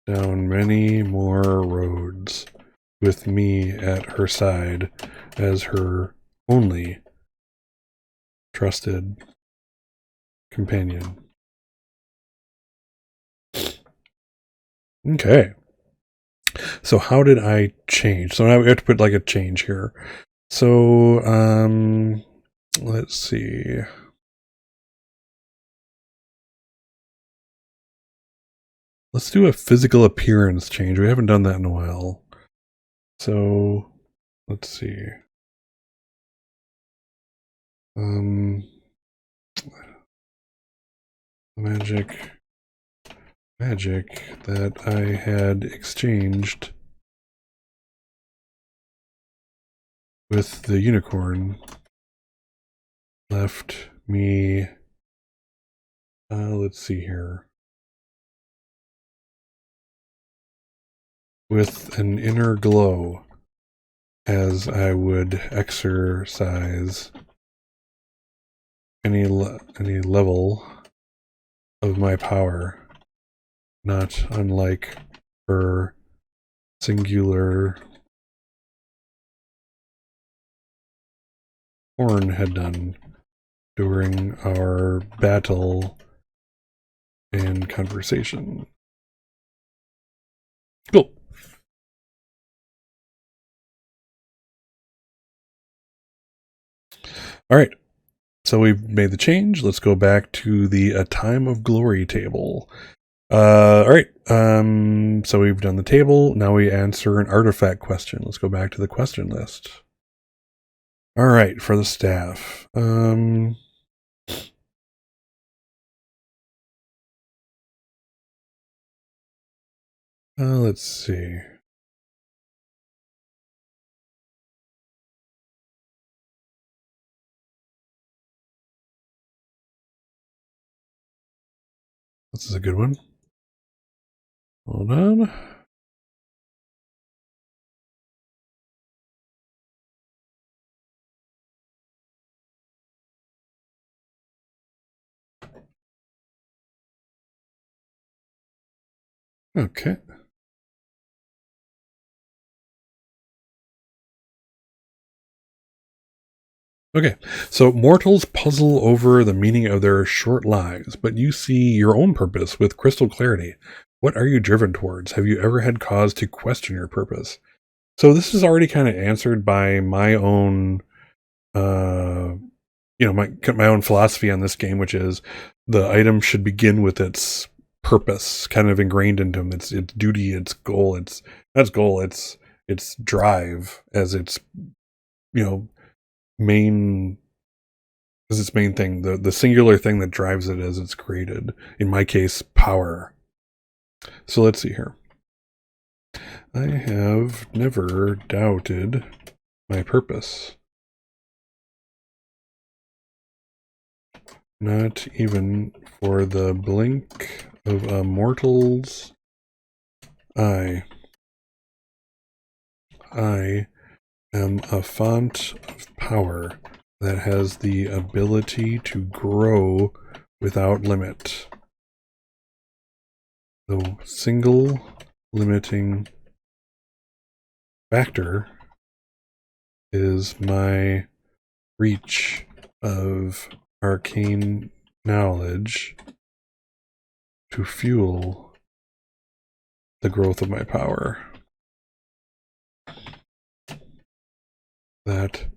down many more roads with me at her side as her only trusted companion. Okay. So how did I change? So now we have to put like a change here. So, let's see. Let's do a physical appearance change. We haven't done that in a while. So, let's see. Magic that I had exchanged with the unicorn left me, let's see here, with an inner glow as I would exercise any level of my power, not unlike her singular horn had done during our battle and conversation. Cool. All right. So we've made the change. Let's go back to the A Time of Glory table. All right. So we've done the table. Now we answer an artifact question. Let's go back to the question list. All right, for the staff. Let's see. This is a good one. Hold on. Okay. Okay, so mortals puzzle over the meaning of their short lives, but you see your own purpose with crystal clarity. What are you driven towards? Have you ever had cause to question your purpose? So this is already kind of answered by my own, my own philosophy on this game, which is the item should begin with its purpose, kind of ingrained into them. Its duty, its goal, its drive as its main thing, the singular thing that drives it as it's created. In my case, power. So let's see here. I have never doubted my purpose. Not even for the blink of a mortal's eye. I am a font of power that has the ability to grow without limit. The single limiting factor is my reach of arcane knowledge to fuel the growth of my power. That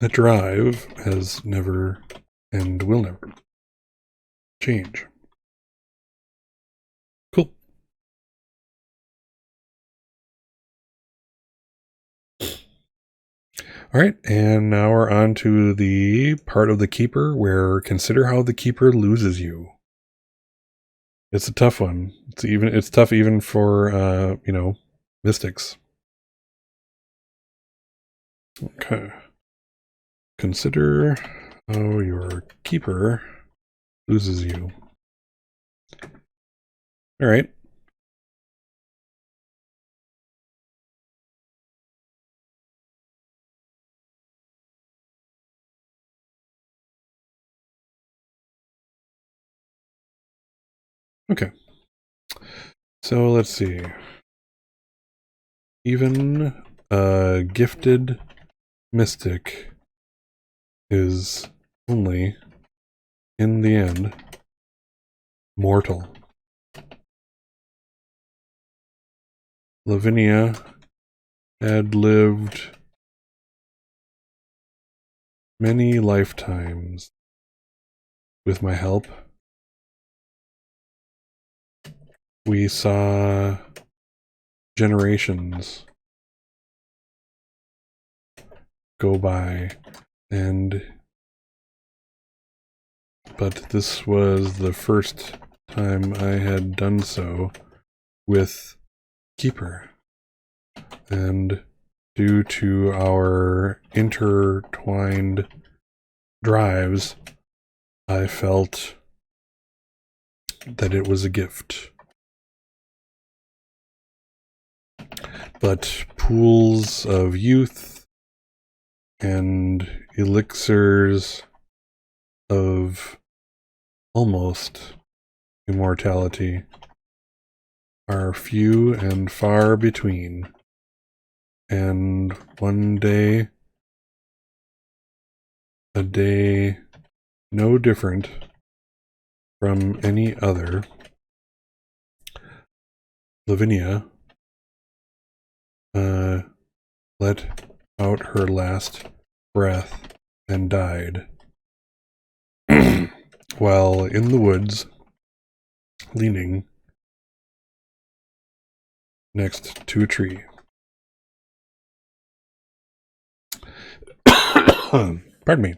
drive has never and will never change. Cool. All right, and now we're on to the part of the Keeper where consider how the Keeper loses you. It's a tough one. It's tough even for mystics. Okay. Consider how your Keeper loses you. All right. Okay. So let's see. Even a gifted mystic is only, in the end, mortal. Lavinia had lived many lifetimes with my help. We saw generations go by, but this was the first time I had done so with Keeper. And due to our intertwined drives, I felt that it was a gift. But pools of youth and elixirs of almost immortality are few and far between. And one day, a day no different from any other, Lavinia let out her last breath and died. While in the woods, leaning next to a tree. Pardon me.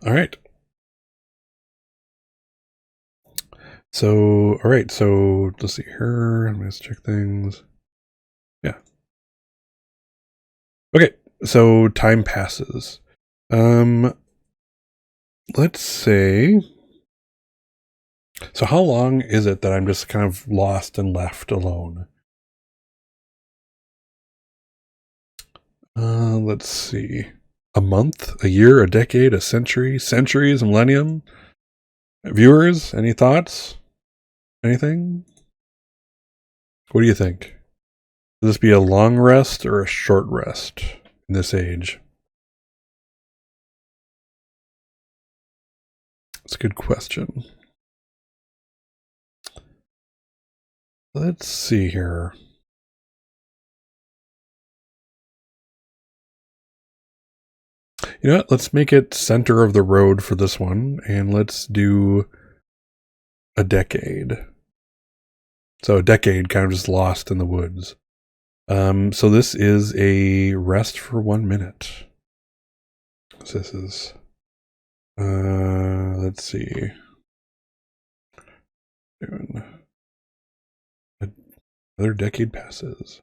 All right. So, all right. So let's see here. I'm going to check things. Yeah. Okay. So time passes. Let's say. So how long is it that I'm just kind of lost and left alone? Let's see. A month, a year, a decade, a century, centuries, a millennium? Viewers, any thoughts? Anything? What do you think? Will this be a long rest or a short rest in this age? That's a good question. Let's see here. You know what? Let's make it center of the road for this one, and let's do a decade. So a decade kind of just lost in the woods. So this is a rest for 1 minute. So this is, let's see. Doing another decade passes.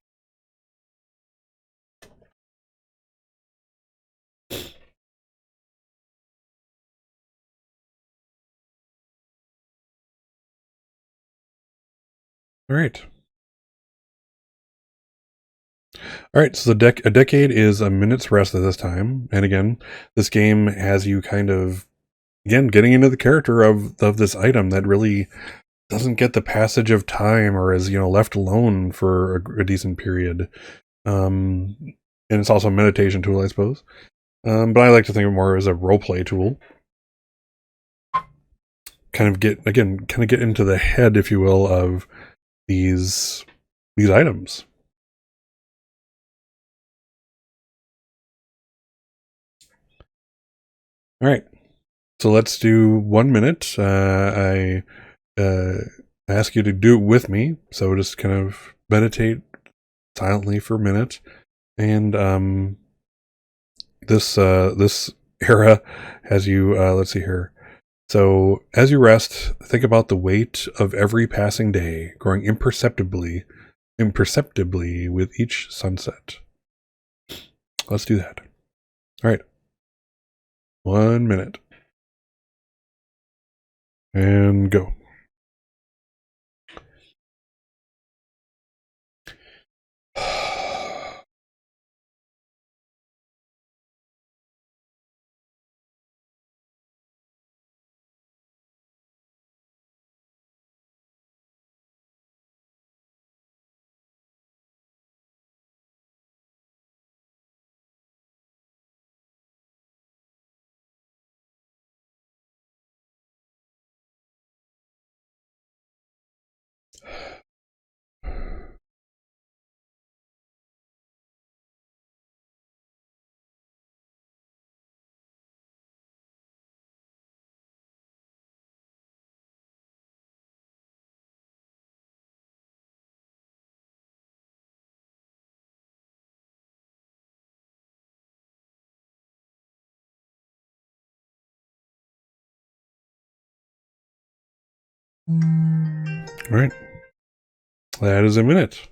All right. All right, so a decade is a minute's rest at this time. And again, this game has you kind of, again, getting into the character of this item that really doesn't get the passage of time or is, left alone for a decent period. And it's also a meditation tool, I suppose. But I like to think of it more as a roleplay tool. Kind of get into the head, if you will, of these items. All right. So let's do 1 minute. I ask you to do it with me. So just kind of meditate silently for a minute. And this era has you, let's see here. So as you rest, think about the weight of every passing day growing imperceptibly with each sunset. Let's do that. All right. 1 minute. And go. All right. That is a minute.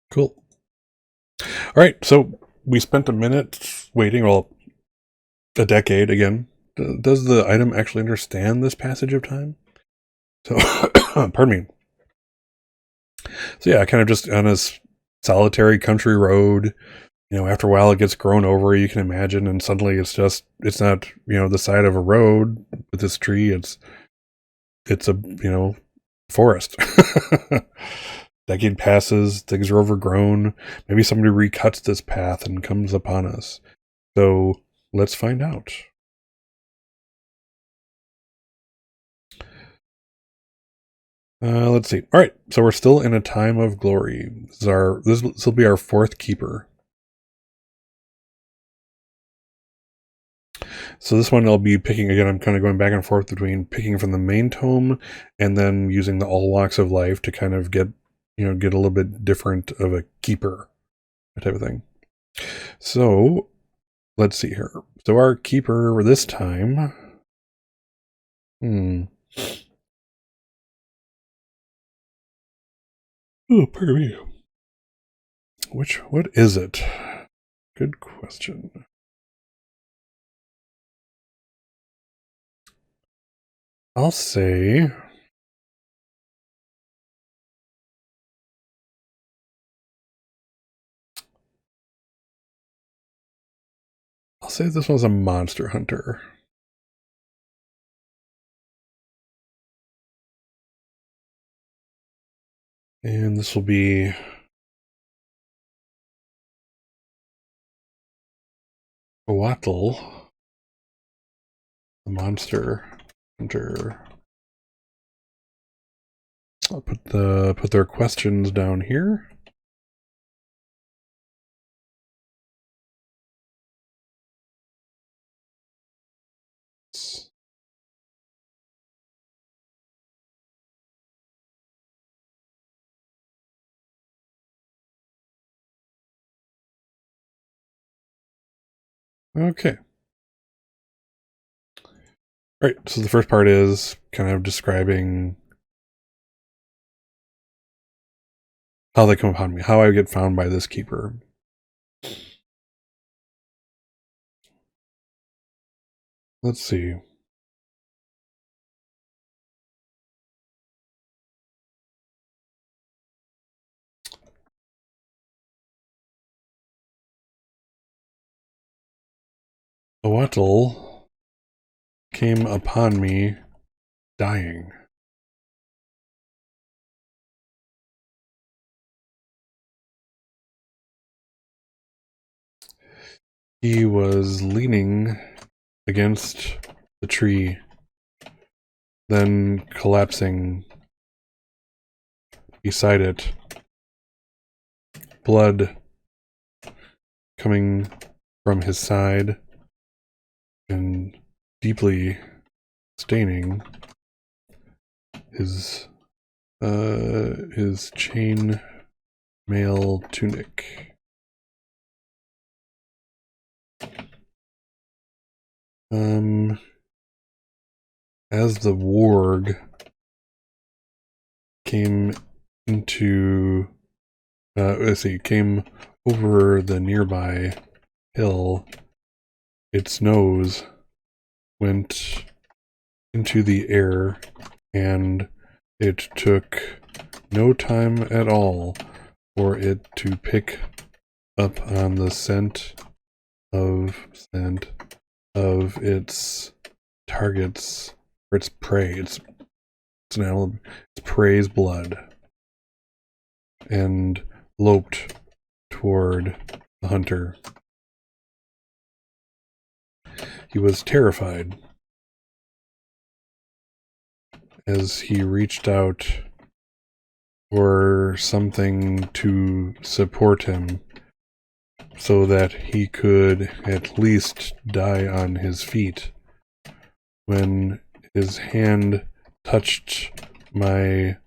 Cool. All right. So we spent a minute waiting, well, a decade again. Does the item actually understand this passage of time? So, pardon me. So yeah, kind of just on a solitary country road. You know, after a while it gets grown over, you can imagine, and suddenly it's not, you know, the side of a road with this tree. It's a, you know, forest. Decade passes, things are overgrown. Maybe somebody recuts this path and comes upon us. So let's find out. Let's see. All right, so we're still in a time of glory. This will be our fourth keeper. So this one I'll be picking again. I'm kind of going back and forth between picking from the main tome and then using the all walks of life to kind of get a little bit different of a keeper, that type of thing. So let's see here. So our keeper this time. Oh, pardon me. What is it? Good question. I'll say this one's a monster hunter. And this will be Wattle, the monster hunter. I'll put their questions down here. Okay. All right, so the first part is kind of describing how they come upon me, how I get found by this keeper. Let's see. Wattle came upon me dying. He was leaning against the tree, then collapsing beside it, blood coming from his side and deeply staining his chain mail tunic. As the warg came into came over the nearby hill, its nose went into the air, and it took no time at all for it to pick up on the scent of its targets, or its prey. It's prey's blood, and loped toward the hunter. He was terrified as he reached out for something to support him so that he could at least die on his feet, when his hand touched my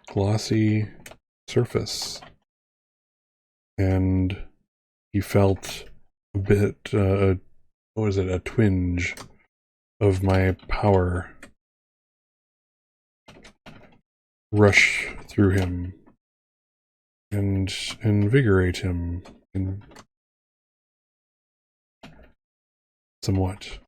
glossy surface and he felt a bit, what was it, a twinge of my power rush through him and invigorate him somewhat.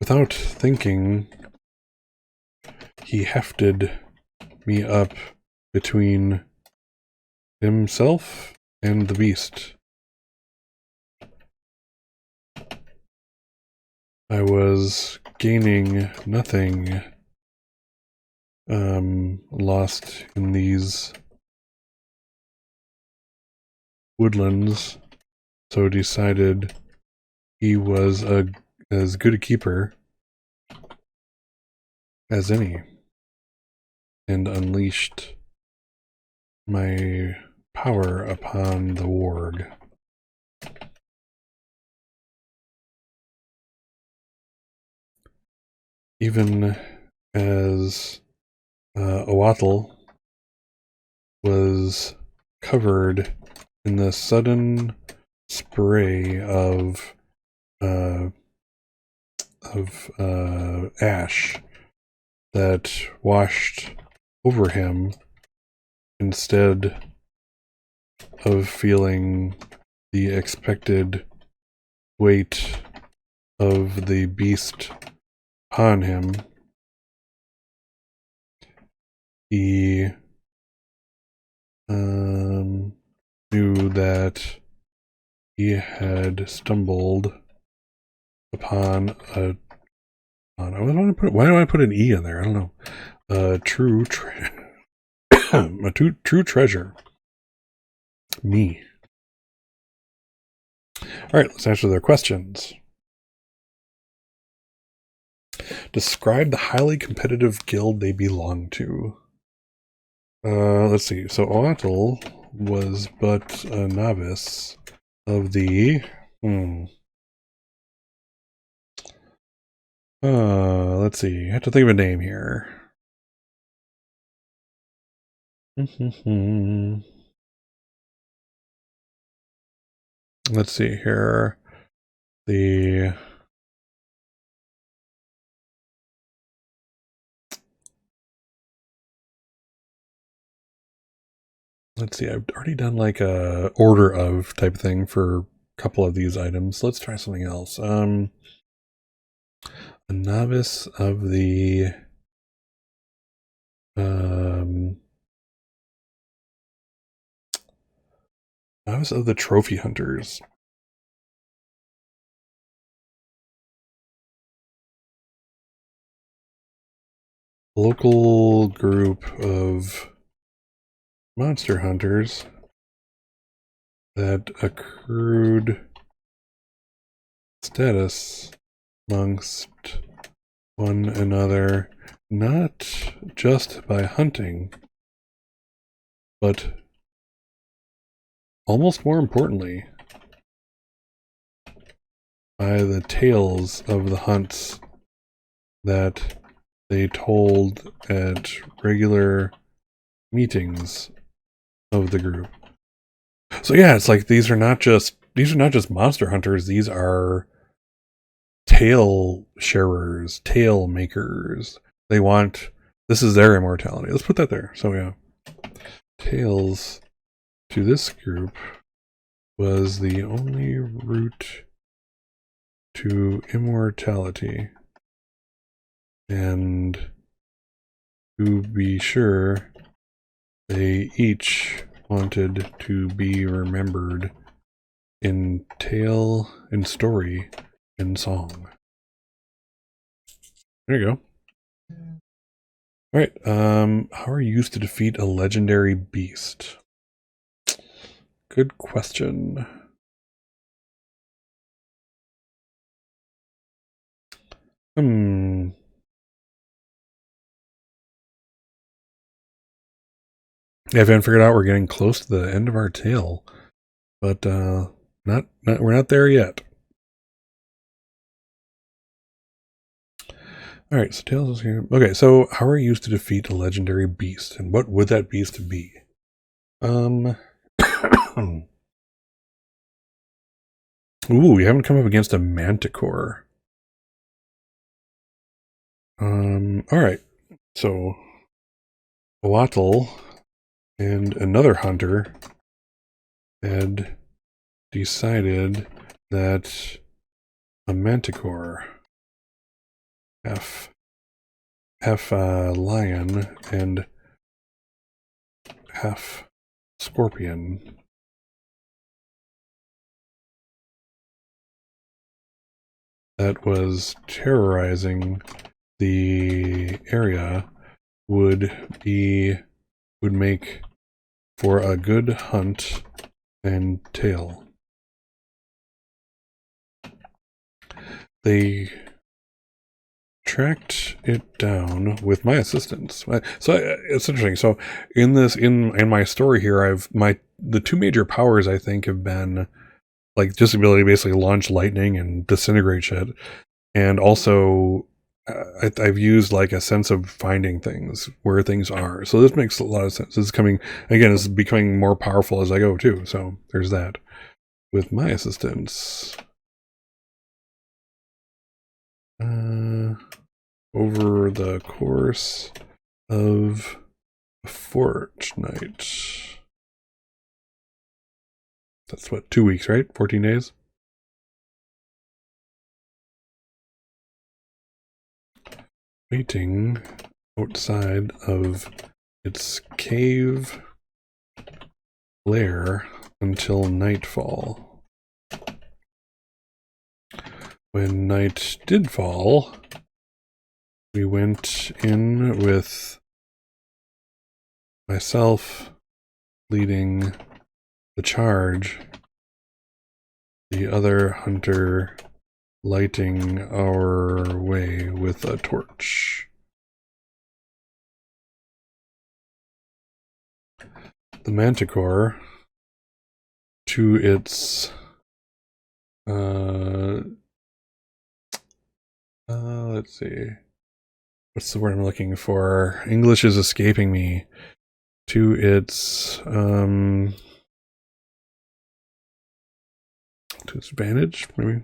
Without thinking, he hefted me up between himself and the beast. I was gaining nothing, lost in these woodlands, so decided he was as good a keeper as any, and unleashed my power upon the warg. Even as Oatl was covered in the sudden spray of ash that washed over him, instead of feeling the expected weight of the beast upon him, he knew that he had stumbled upon why do I put an E in there? I don't know. A true treasure. Me. All right, let's answer their questions. Describe the highly competitive guild they belong to. Let's see. So Oatl was but a novice of the... let's see. I have to think of a name here. Let's see here. Let's see, I've already done like a order of type thing for a couple of these items. Let's try something else. A novice of the trophy hunters. Local group of monster hunters that accrued status amongst one another, not just by hunting, but almost more importantly, by the tales of the hunts that they told at regular meetings of the group. So yeah, it's like these are not just monster hunters, these are tale sharers, tale makers. This is their immortality. Let's put that there. So yeah. Tales to this group was the only route to immortality. And to be sure, they each wanted to be remembered in tale, in story, in song. There you go. All right. How are you used to defeat a legendary beast? Good question. Yeah, I haven't figured out. We're getting close to the end of our tale, but we're not there yet. All right, so Tails is here. Okay, so how are you used to defeat a legendary beast, and what would that beast be? Ooh, we haven't come up against a manticore. All right, so Wattle and another hunter had decided that a manticore, half lion and half scorpion, that was terrorizing the area would make for a good hunt and tail. They tracked it down with my assistance. So it's interesting. So in my story here, the two major powers I think have been like just the ability to basically launch lightning and disintegrate shit, and also I've used like a sense of finding things where things are. So this makes a lot of sense. This is coming again. It's becoming more powerful as I go too. So there's that. With my assistance, over the course of a fortnight. That's what, 2 weeks, right? 14 days? Waiting outside of its cave lair until nightfall. When night did fall, we went in with myself leading the charge, the other hunter lighting our way with a torch. The manticore, to its let's see, what's the word I'm looking for? English is escaping me. To its advantage, maybe,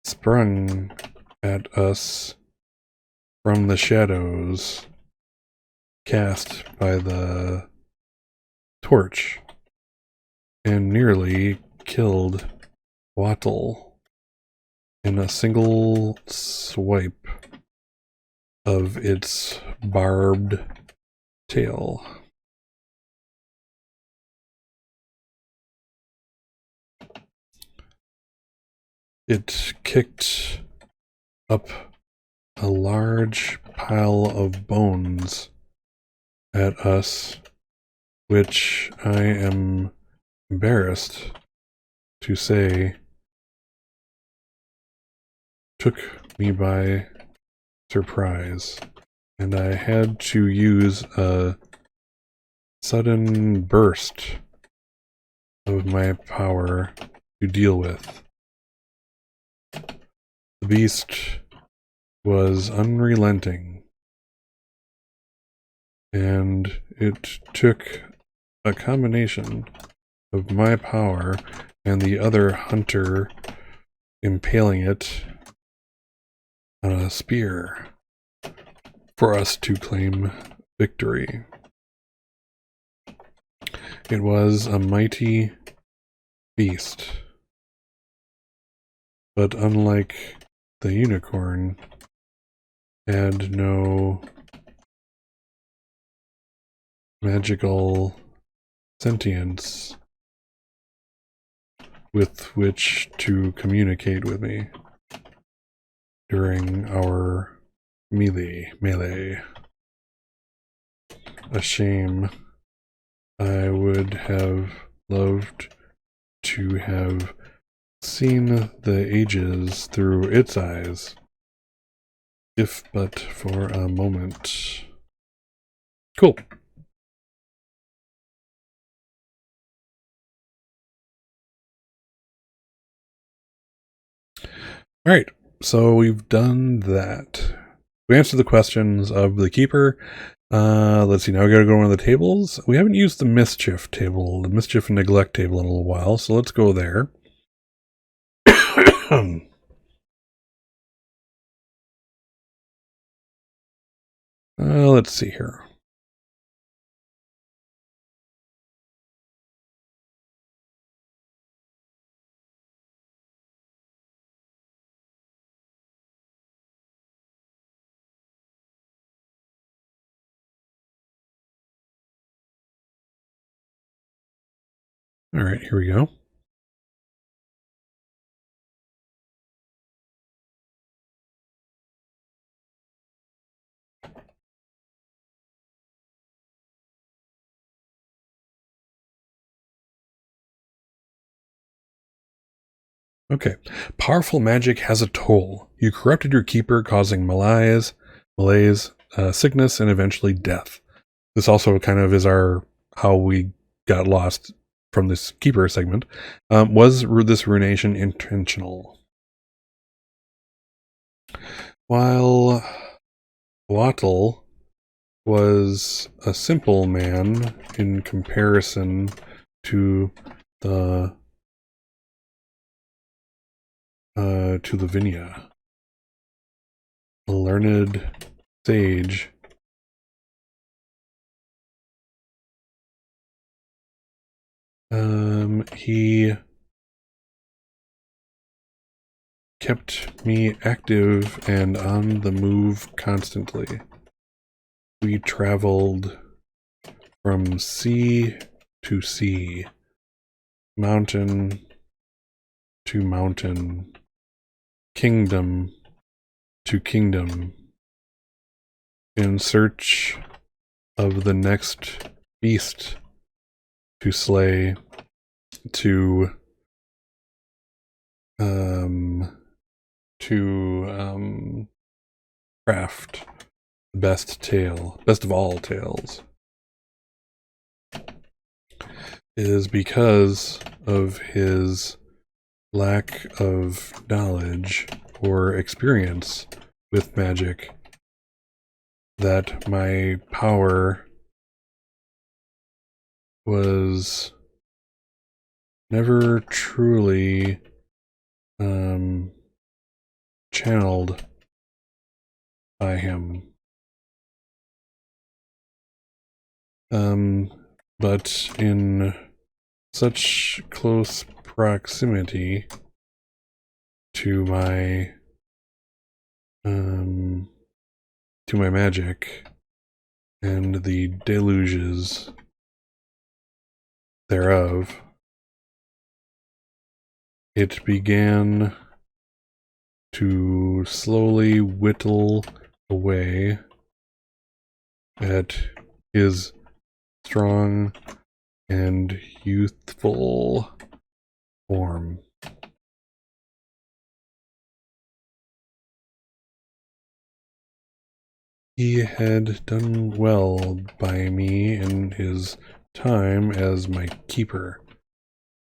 sprung at us from the shadows cast by the torch and nearly killed Wattle in a single swipe of its barbed tail. It kicked up a large pile of bones at us, which I am embarrassed to say took me by surprise, and I had to use a sudden burst of my power to deal with. The beast was unrelenting, and it took a combination of my power and the other hunter impaling it on a spear for us to claim victory. It was a mighty beast, but unlike the unicorn, had no magical sentience with which to communicate with me during our melee. A shame. I would have loved to have seen the ages through its eyes, if but for a moment. Cool. All right. so we've done that. We answered the questions of the keeper. Let's see, now we gotta go to one of the tables. We haven't used the mischief table, the mischief and neglect table in a little while, so let's go there. Let's see here. All right, here we go. Okay. Powerful magic has a toll. You corrupted your keeper, causing malaise, sickness, and eventually death. This also kind of is how we got lost from this keeper segment. Was this ruination intentional? While Wattle was a simple man in comparison to the Vinya, a learned sage. He kept me active and on the move constantly. We traveled from sea to sea, mountain to mountain, kingdom to kingdom, in search of the next beast to slay, to craft the best of all tales. It is because of his lack of knowledge or experience with magic that my power was never truly channeled by him. But in such close proximity to my magic and the deluges thereof, it began to slowly whittle away at his strong and youthful form. He had done well by me in his time as my keeper,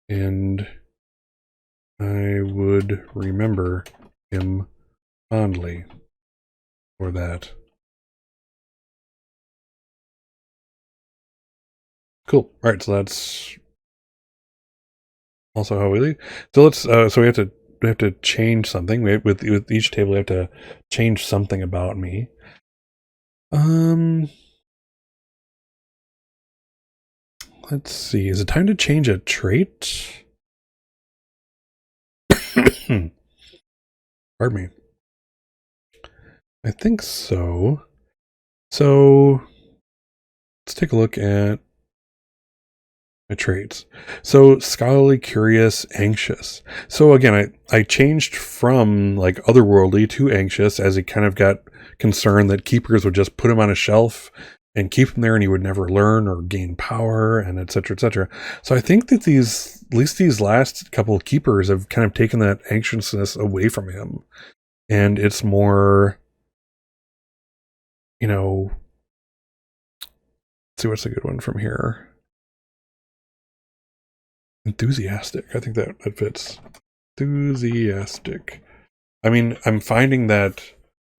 and I would remember him fondly for that. Cool. All right, so that's also how we leave. So let's. So we have to change something. With each table, we have to change something about me. Let's see. Is it time to change a trait? Pardon me. I think so. So let's take a look at my traits. So scholarly, curious, anxious. So again, I changed from like otherworldly to anxious as he kind of got concerned that keepers would just put him on a shelf and keep him there and he would never learn or gain power, and et cetera, et cetera. So I think that at least these last couple of keepers have kind of taken that anxiousness away from him. And it's more, let's see what's a good one from here. Enthusiastic. I think that fits. Enthusiastic. I mean, I'm finding that,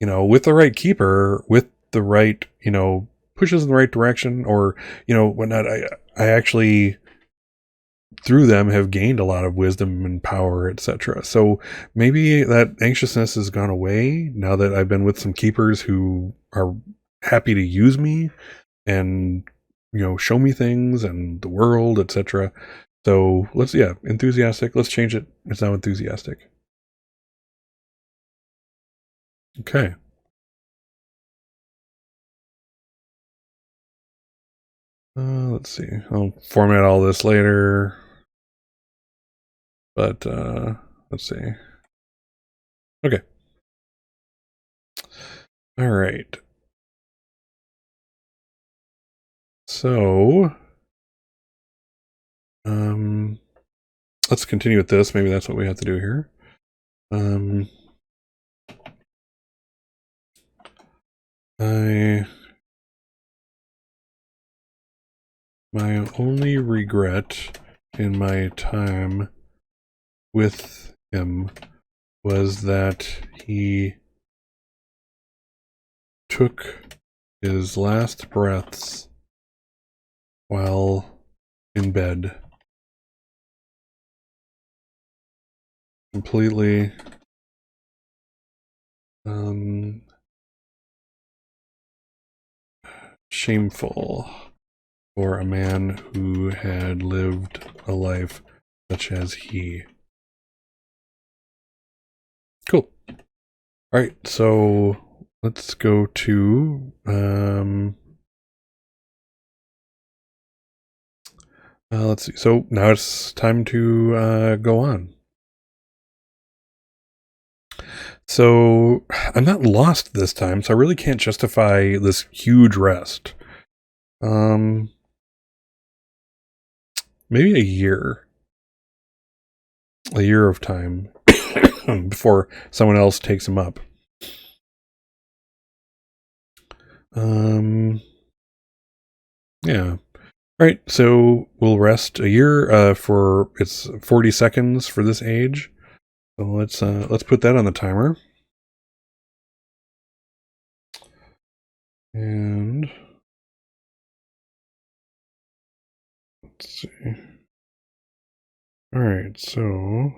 with the right keeper, with the right, pushes in the right direction, or, whatnot, I actually, through them, have gained a lot of wisdom and power, etc. So maybe that anxiousness has gone away now that I've been with some keepers who are happy to use me and, show me things and the world, etc. So enthusiastic. Let's change it. It's now enthusiastic. Okay. Let's see. I'll format all this later, but let's see. Okay. All right. So, let's continue with this. Maybe that's what we have to do here. My only regret in my time with him was that he took his last breaths while in bed. Completely shameful for a man who had lived a life such as he. Cool. All right, so let's go to let's see. So now it's time to go on. So I'm not lost this time, so I really can't justify this huge rest. Maybe a year of time before someone else takes him up. Yeah. All right, so we'll rest a year for it's 40 seconds for this age. So let's put that on the timer. And let's see. All right, so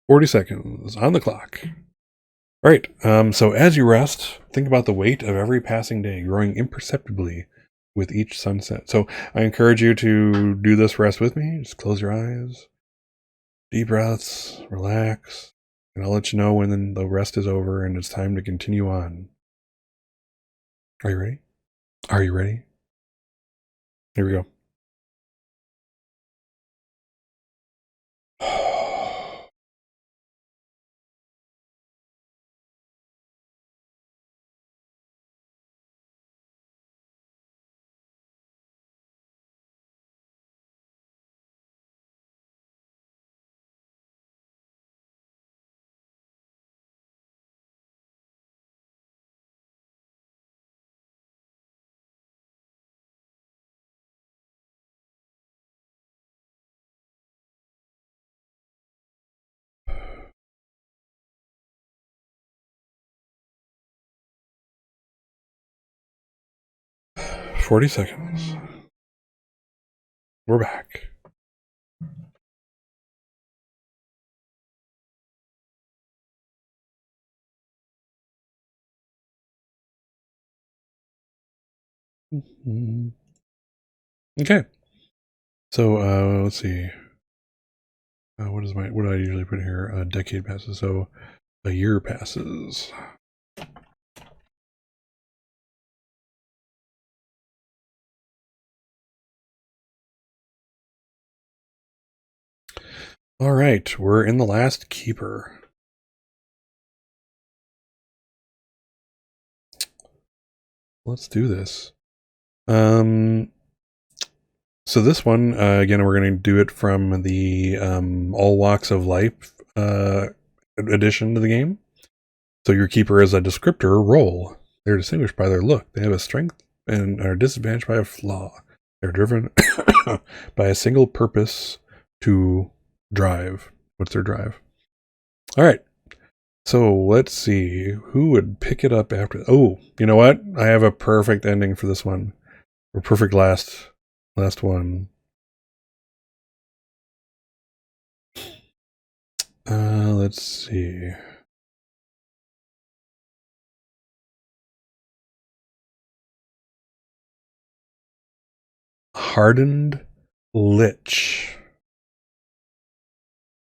40 seconds on the clock. All right, so as you rest, think about the weight of every passing day growing imperceptibly with each sunset. So I encourage you to do this rest with me. Just close your eyes, deep breaths, relax, and I'll let you know when the rest is over and it's time to continue on. Are you ready? Are you ready? Here we go. 40 seconds. We're back. Okay. So let's see. What do I usually put here? A decade passes. So a year passes. All right, we're in the last keeper. Let's do this. So this one, again, we're going to do it from the All Walks of Life addition to the game. So your keeper is a descriptor role. They're distinguished by their look. They have a strength and are disadvantaged by a flaw. They're driven by a single purpose to drive. What's their drive? All right. So let's see who would pick it up after. Oh, you know what? I have a perfect ending for this one. Or perfect last one. Let's see. Hardened Lich.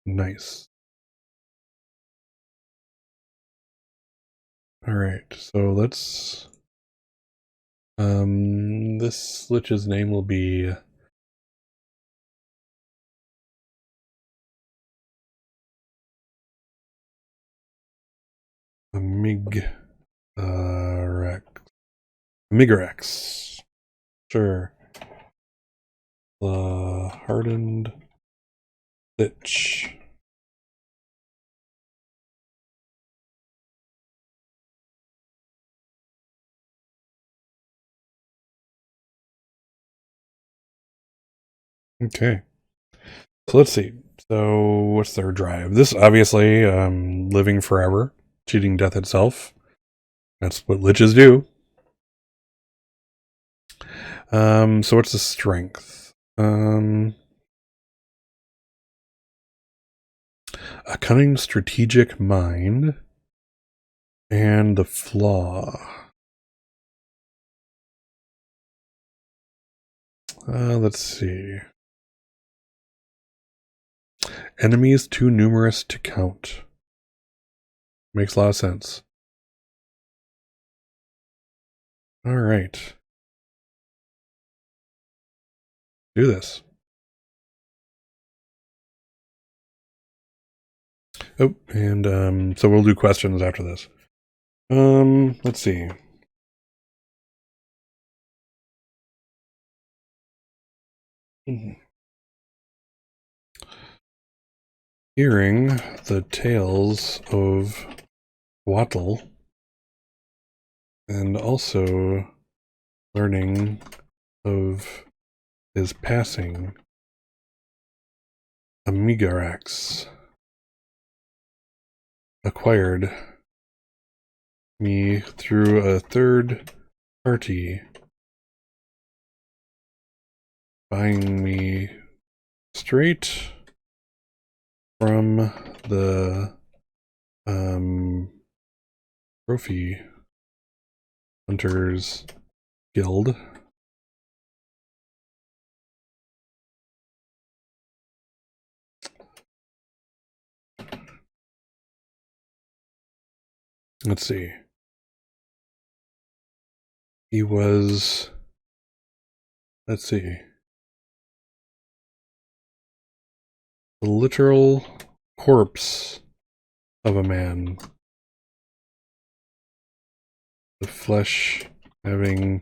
Nice. All right. So let's. This Lich's name will be Migrax. Sure. The Hardened Lich. Okay. So let's see. So what's their drive? This obviously living forever, cheating death itself. That's what liches do. So what's the strength? A cunning strategic mind. And the flaw. Let's see. Enemies too numerous to count. Makes a lot of sense. All right. Do this. Oh, and so we'll do questions after this. Let's see. Hearing the tales of Wattle and also learning of his passing, Amigarax acquired me through a third party, buying me straight from the trophy hunters guild. Let's see. He was, let's see, the literal corpse of a man. The flesh having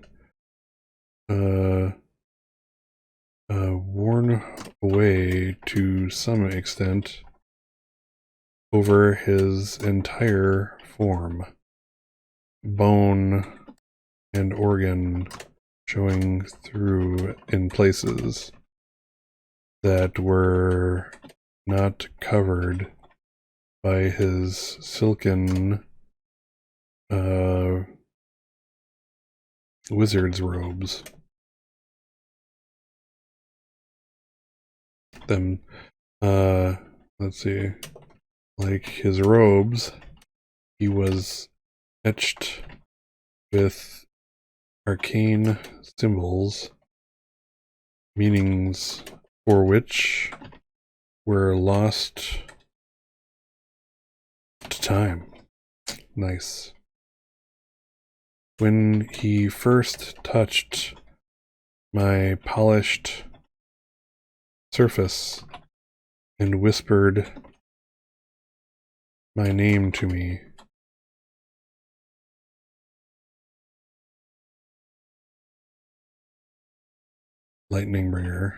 worn away to some extent over his entire form. Bone and organ showing through in places that were not covered by his silken wizard's robes. Them, let's see, like his robes, he was etched with arcane symbols, meanings for which were lost to time. Nice. When he first touched my polished surface and whispered my name to me, Lightningbringer,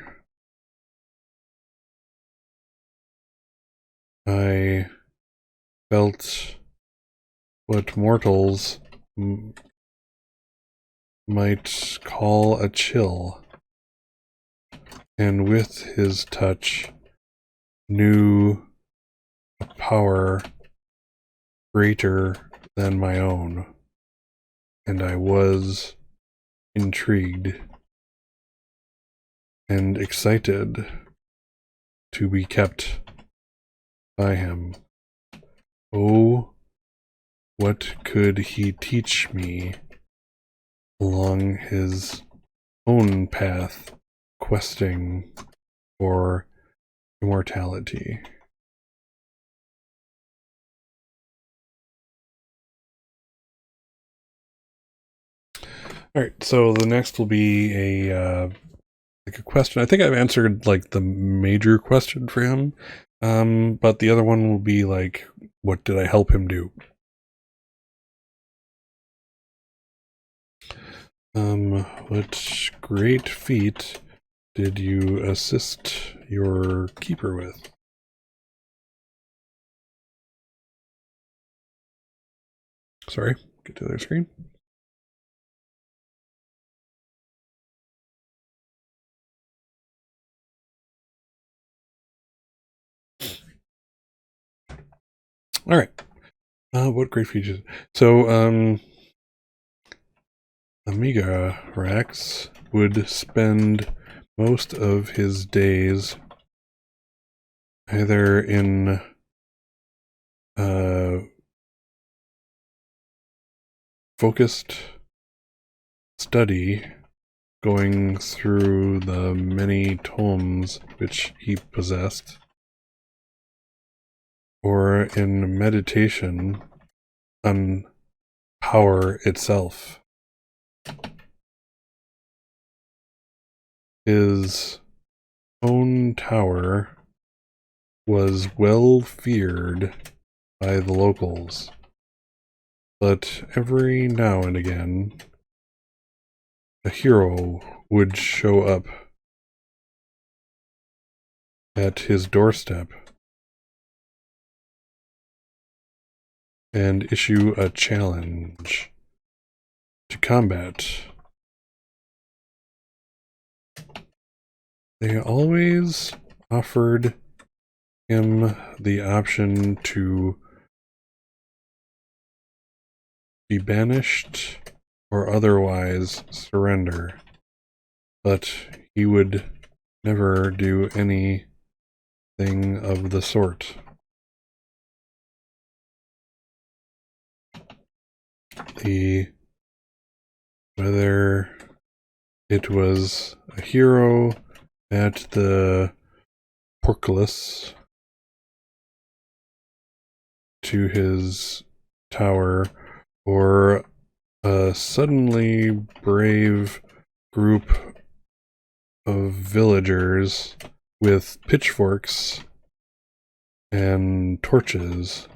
I felt what mortals might call a chill, and with his touch knew a power greater than my own, and I was intrigued and excited to be kept by him. Oh, what could he teach me along his own path, questing for immortality? All right, so the next will be a question. I think I've answered like the major question for him, but the other one will be like, what did I help him do? What great feat did you assist your keeper with? Sorry, get to the other screen. All right. What great features? So, Amiga Rax would spend most of his days either in focused study, going through the many tomes which he possessed, or in meditation on power itself. His own tower was well feared by the locals, but every now and again a hero would show up at his doorstep and issue a challenge to combat. They always offered him the option to be banished or otherwise surrender, but he would never do anything of the sort. Whether it was a hero at the portcullis to his tower, or a suddenly brave group of villagers with pitchforks and torches,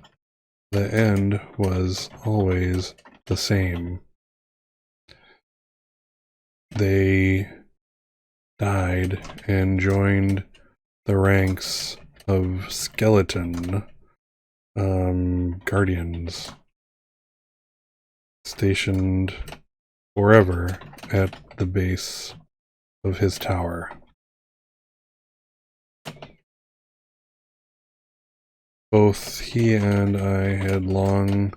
the end was always the same. They died and joined the ranks of skeleton guardians stationed forever at the base of his tower. Both he and I had long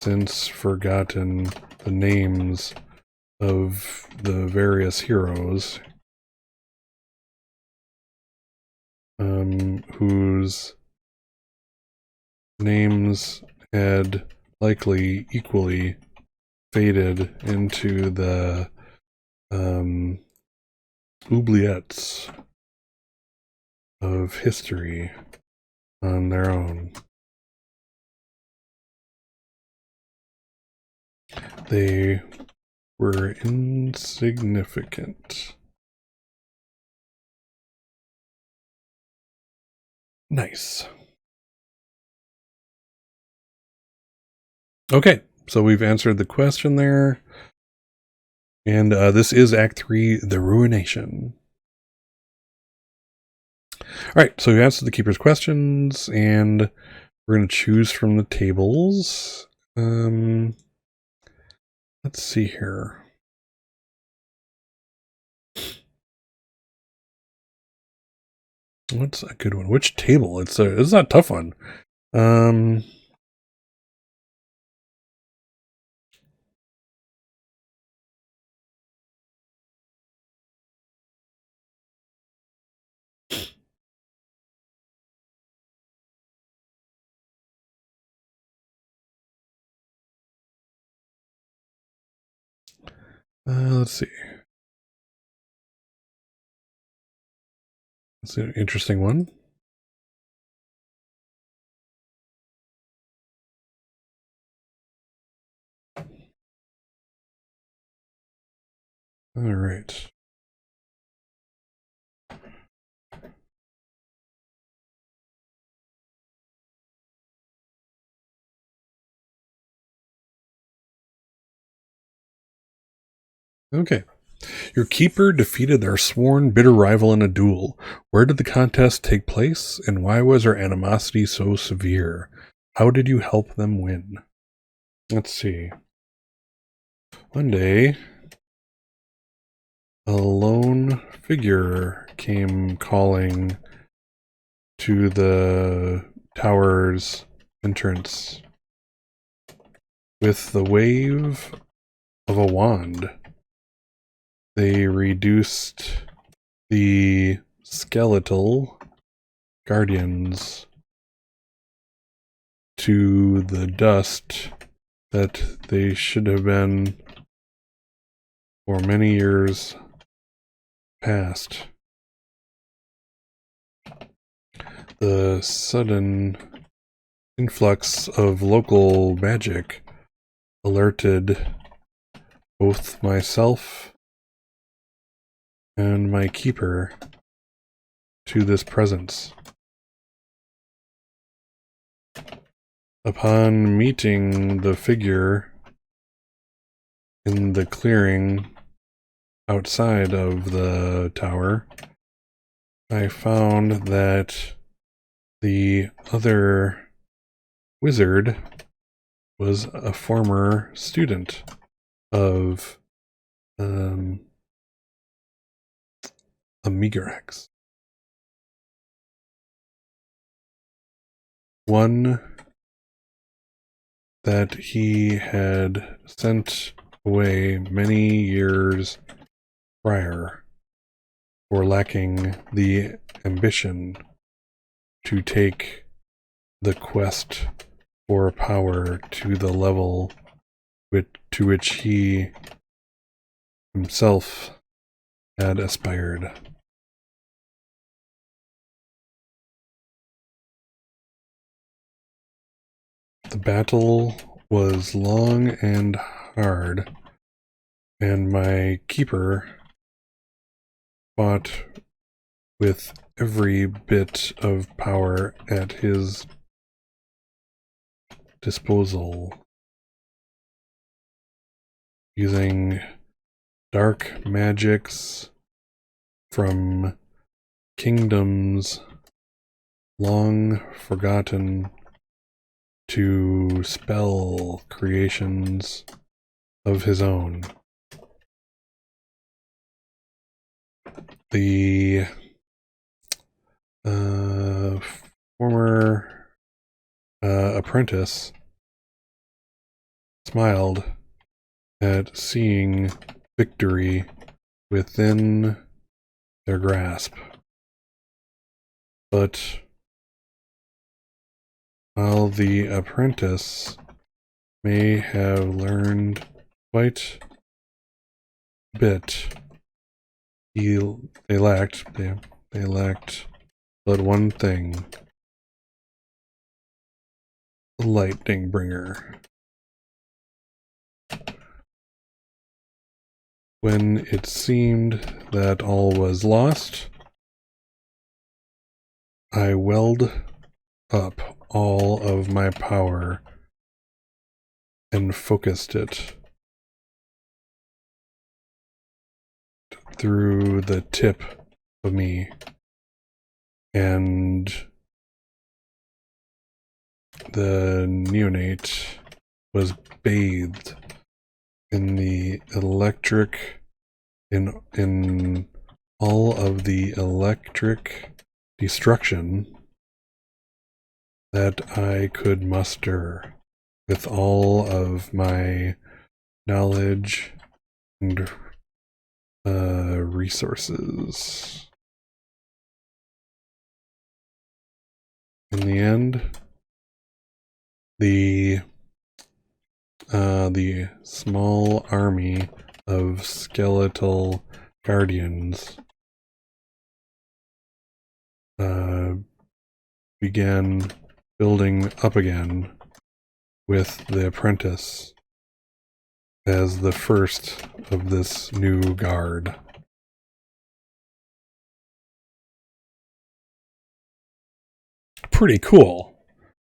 since forgotten the names of the various heroes whose names had likely equally faded into the oubliettes of history on their own. They were insignificant. Nice. Okay, so we've answered the question there. And this is Act 3, The Ruination. All right, so we answered the Keeper's questions, and we're going to choose from the tables. Let's see here. What's a good one? Which table? It's not a tough one. Um, let's see. It's an interesting one. All right. Okay. Your keeper defeated their sworn bitter rival in a duel. Where did the contest take place, and why was their animosity so severe? How did you help them win? Let's see. One day, a lone figure came calling to the tower's entrance with the wave of a wand. They reduced the skeletal guardians to the dust that they should have been for many years past. The sudden influx of local magic alerted both myself and my keeper to this presence. Upon meeting the figure in the clearing outside of the tower, I found that the other wizard was a former student of Amigrax. One that he had sent away many years prior for lacking the ambition to take the quest for power to the level to which he himself had aspired. The battle was long and hard, and my keeper fought with every bit of power at his disposal, using dark magics from kingdoms long forgotten to spell creations of his own. The former apprentice smiled at seeing victory within their grasp. But while the apprentice may have learned quite a bit, they lacked but one thing: the lightning bringer. When it seemed that all was lost, I welled up all of my power and focused it through the tip of me, and the neonate was bathed in the electric, in all of the electric destruction that I could muster with all of my knowledge and resources. In the end, the small army of skeletal guardians began building up again with the apprentice as the first of this new guard. Pretty cool.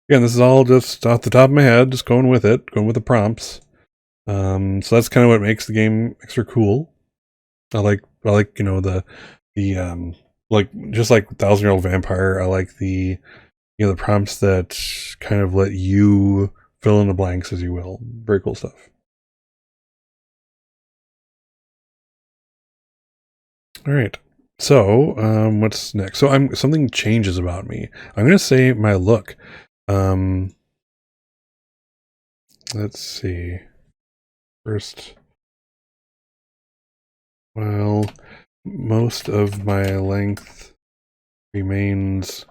Again, this is all just off the top of my head, just going with it, going with the prompts. So that's kind of what makes the game extra cool. I like the like just like 1,000-Year-Old Vampire. I like the the prompts that kind of let you fill in the blanks as you will. Very cool stuff. All right. So what's next? So something changes about me. I'm gonna say my look. Let's see. First, well, most of my length remains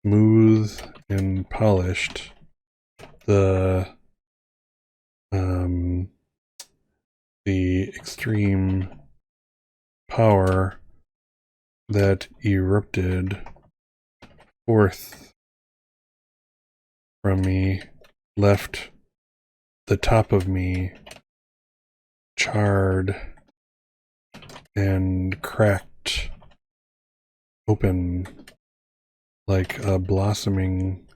smooth and polished. The extreme power that erupted forth from me left the top of me charred and cracked open like a blossoming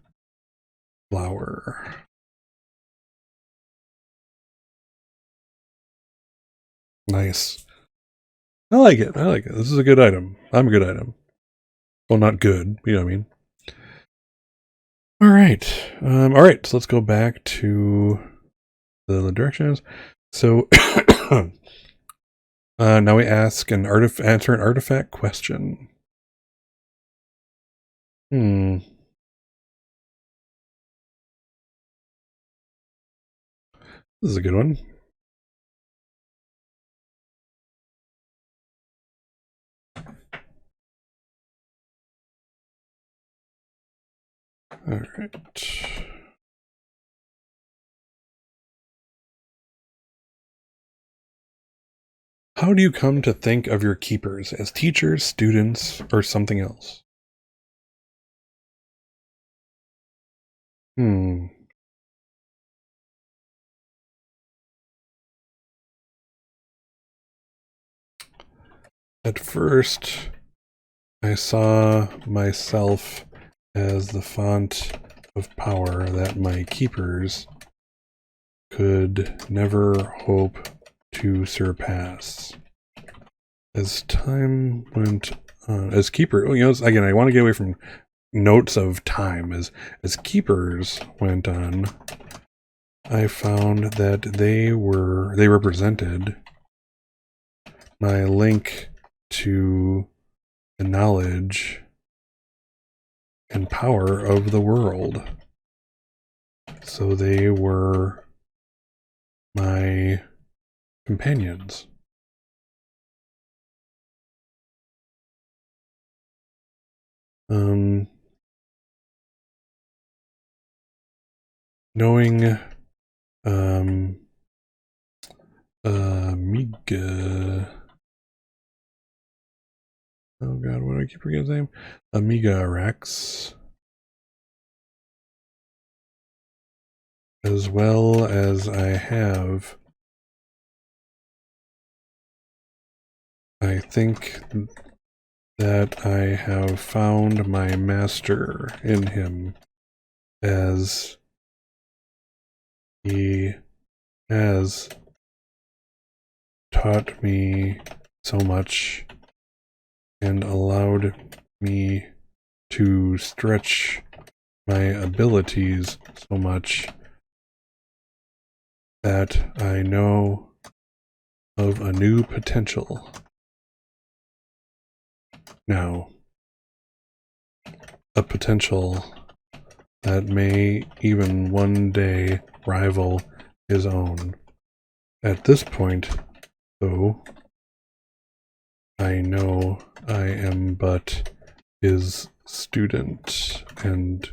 flower. Nice. I like it. I like it. This is a good item. I'm a good item. Well, not good. You know what I mean? All right. All right. So let's go back to the directions. So now we ask answer an artifact question. This is a good one. All right. How do you come to think of your keepers as teachers, students, or something else? At first, I saw myself as the font of power that my keepers could never hope to surpass. As time went on, as keeper, again, I want to get away from notes of time. As keepers went on, I found that they represented my link to the knowledge and power of the world. So they were my companions. Knowing Amiga. Oh god, what do I keep forgetting his name? Amiga Rex. As well as I think that I have found my master in him, as he has taught me so much and allowed me to stretch my abilities so much that I know of a new potential now. A potential that may even one day rival his own. At this point, though, I know I am but his student and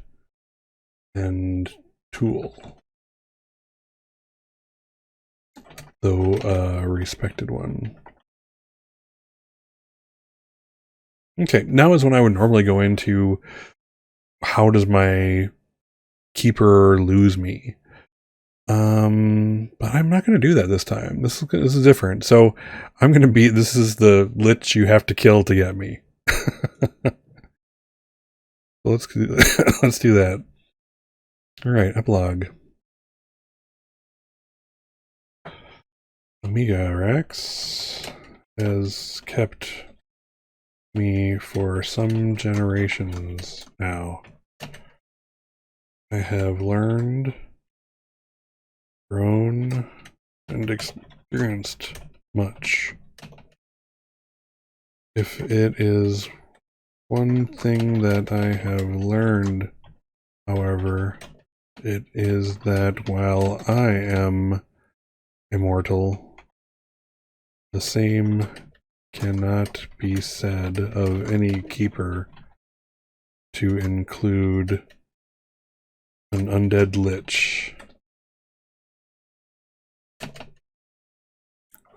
tool, though a respected one. Okay, now is when I would normally go into how does my keeper lose me? But I'm not going to do that this time. This is different. So I'm going to be, this is the lich you have to kill to get me. Let's do that. All right, epilogue. Amiga Rex has kept me for some generations now. I have learned, grown, and experienced much. If it is one thing that I have learned, however, it is that while I am immortal, the same cannot be said of any keeper, to include an undead lich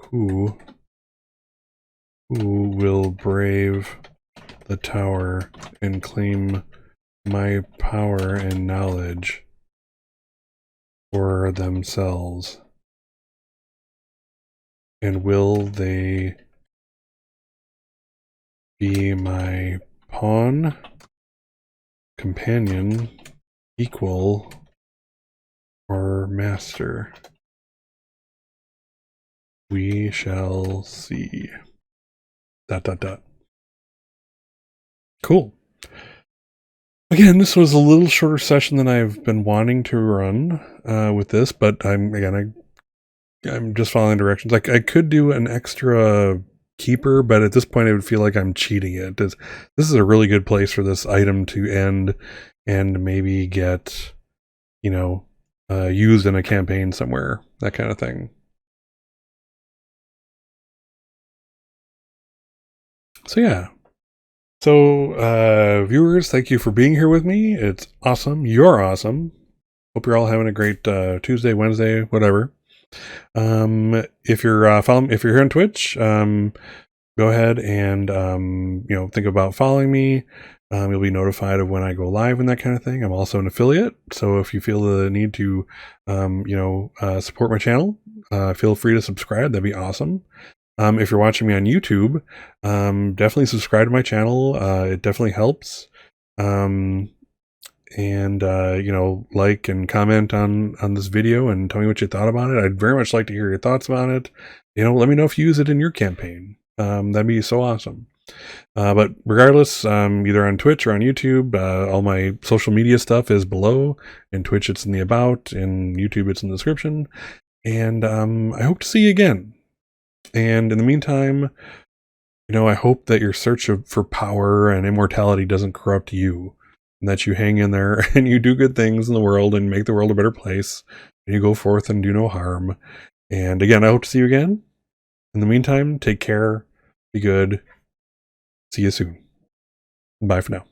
who will brave the tower and claim my power and knowledge for themselves. And will they be my pawn, companion, equal, or master? We shall see. ... Cool. Again, this was a little shorter session than I've been wanting to run with this, but I'm just following directions. Like, I could do an extra keeper, but at this point I would feel like I'm cheating it. This is a really good place for this item to end and maybe get, used in a campaign somewhere, that kind of thing. So yeah. So viewers, thank you for being here with me. It's awesome. You're awesome. Hope you're all having a great Tuesday, Wednesday, whatever. If you're if you're here on Twitch, go ahead and think about following me. You'll be notified of when I go live and that kind of thing. I'm also an affiliate, so if you feel the need to support my channel, feel free to subscribe. That'd be awesome. If you're watching me on YouTube, definitely subscribe to my channel. It definitely helps. And like and comment on this video and tell me what you thought about it. I'd very much like to hear your thoughts about it. Let me know if you use it in your campaign. That'd be so awesome. But regardless, either on Twitch or on YouTube, all my social media stuff is below. In Twitch, it's in the about. In YouTube, it's in the description. And I hope to see you again. And in the meantime, I hope that your search for power and immortality doesn't corrupt you, and that you hang in there and you do good things in the world and make the world a better place, and you go forth and do no harm. And again, I hope to see you again. In the meantime, take care, be good. See you soon. Bye for now.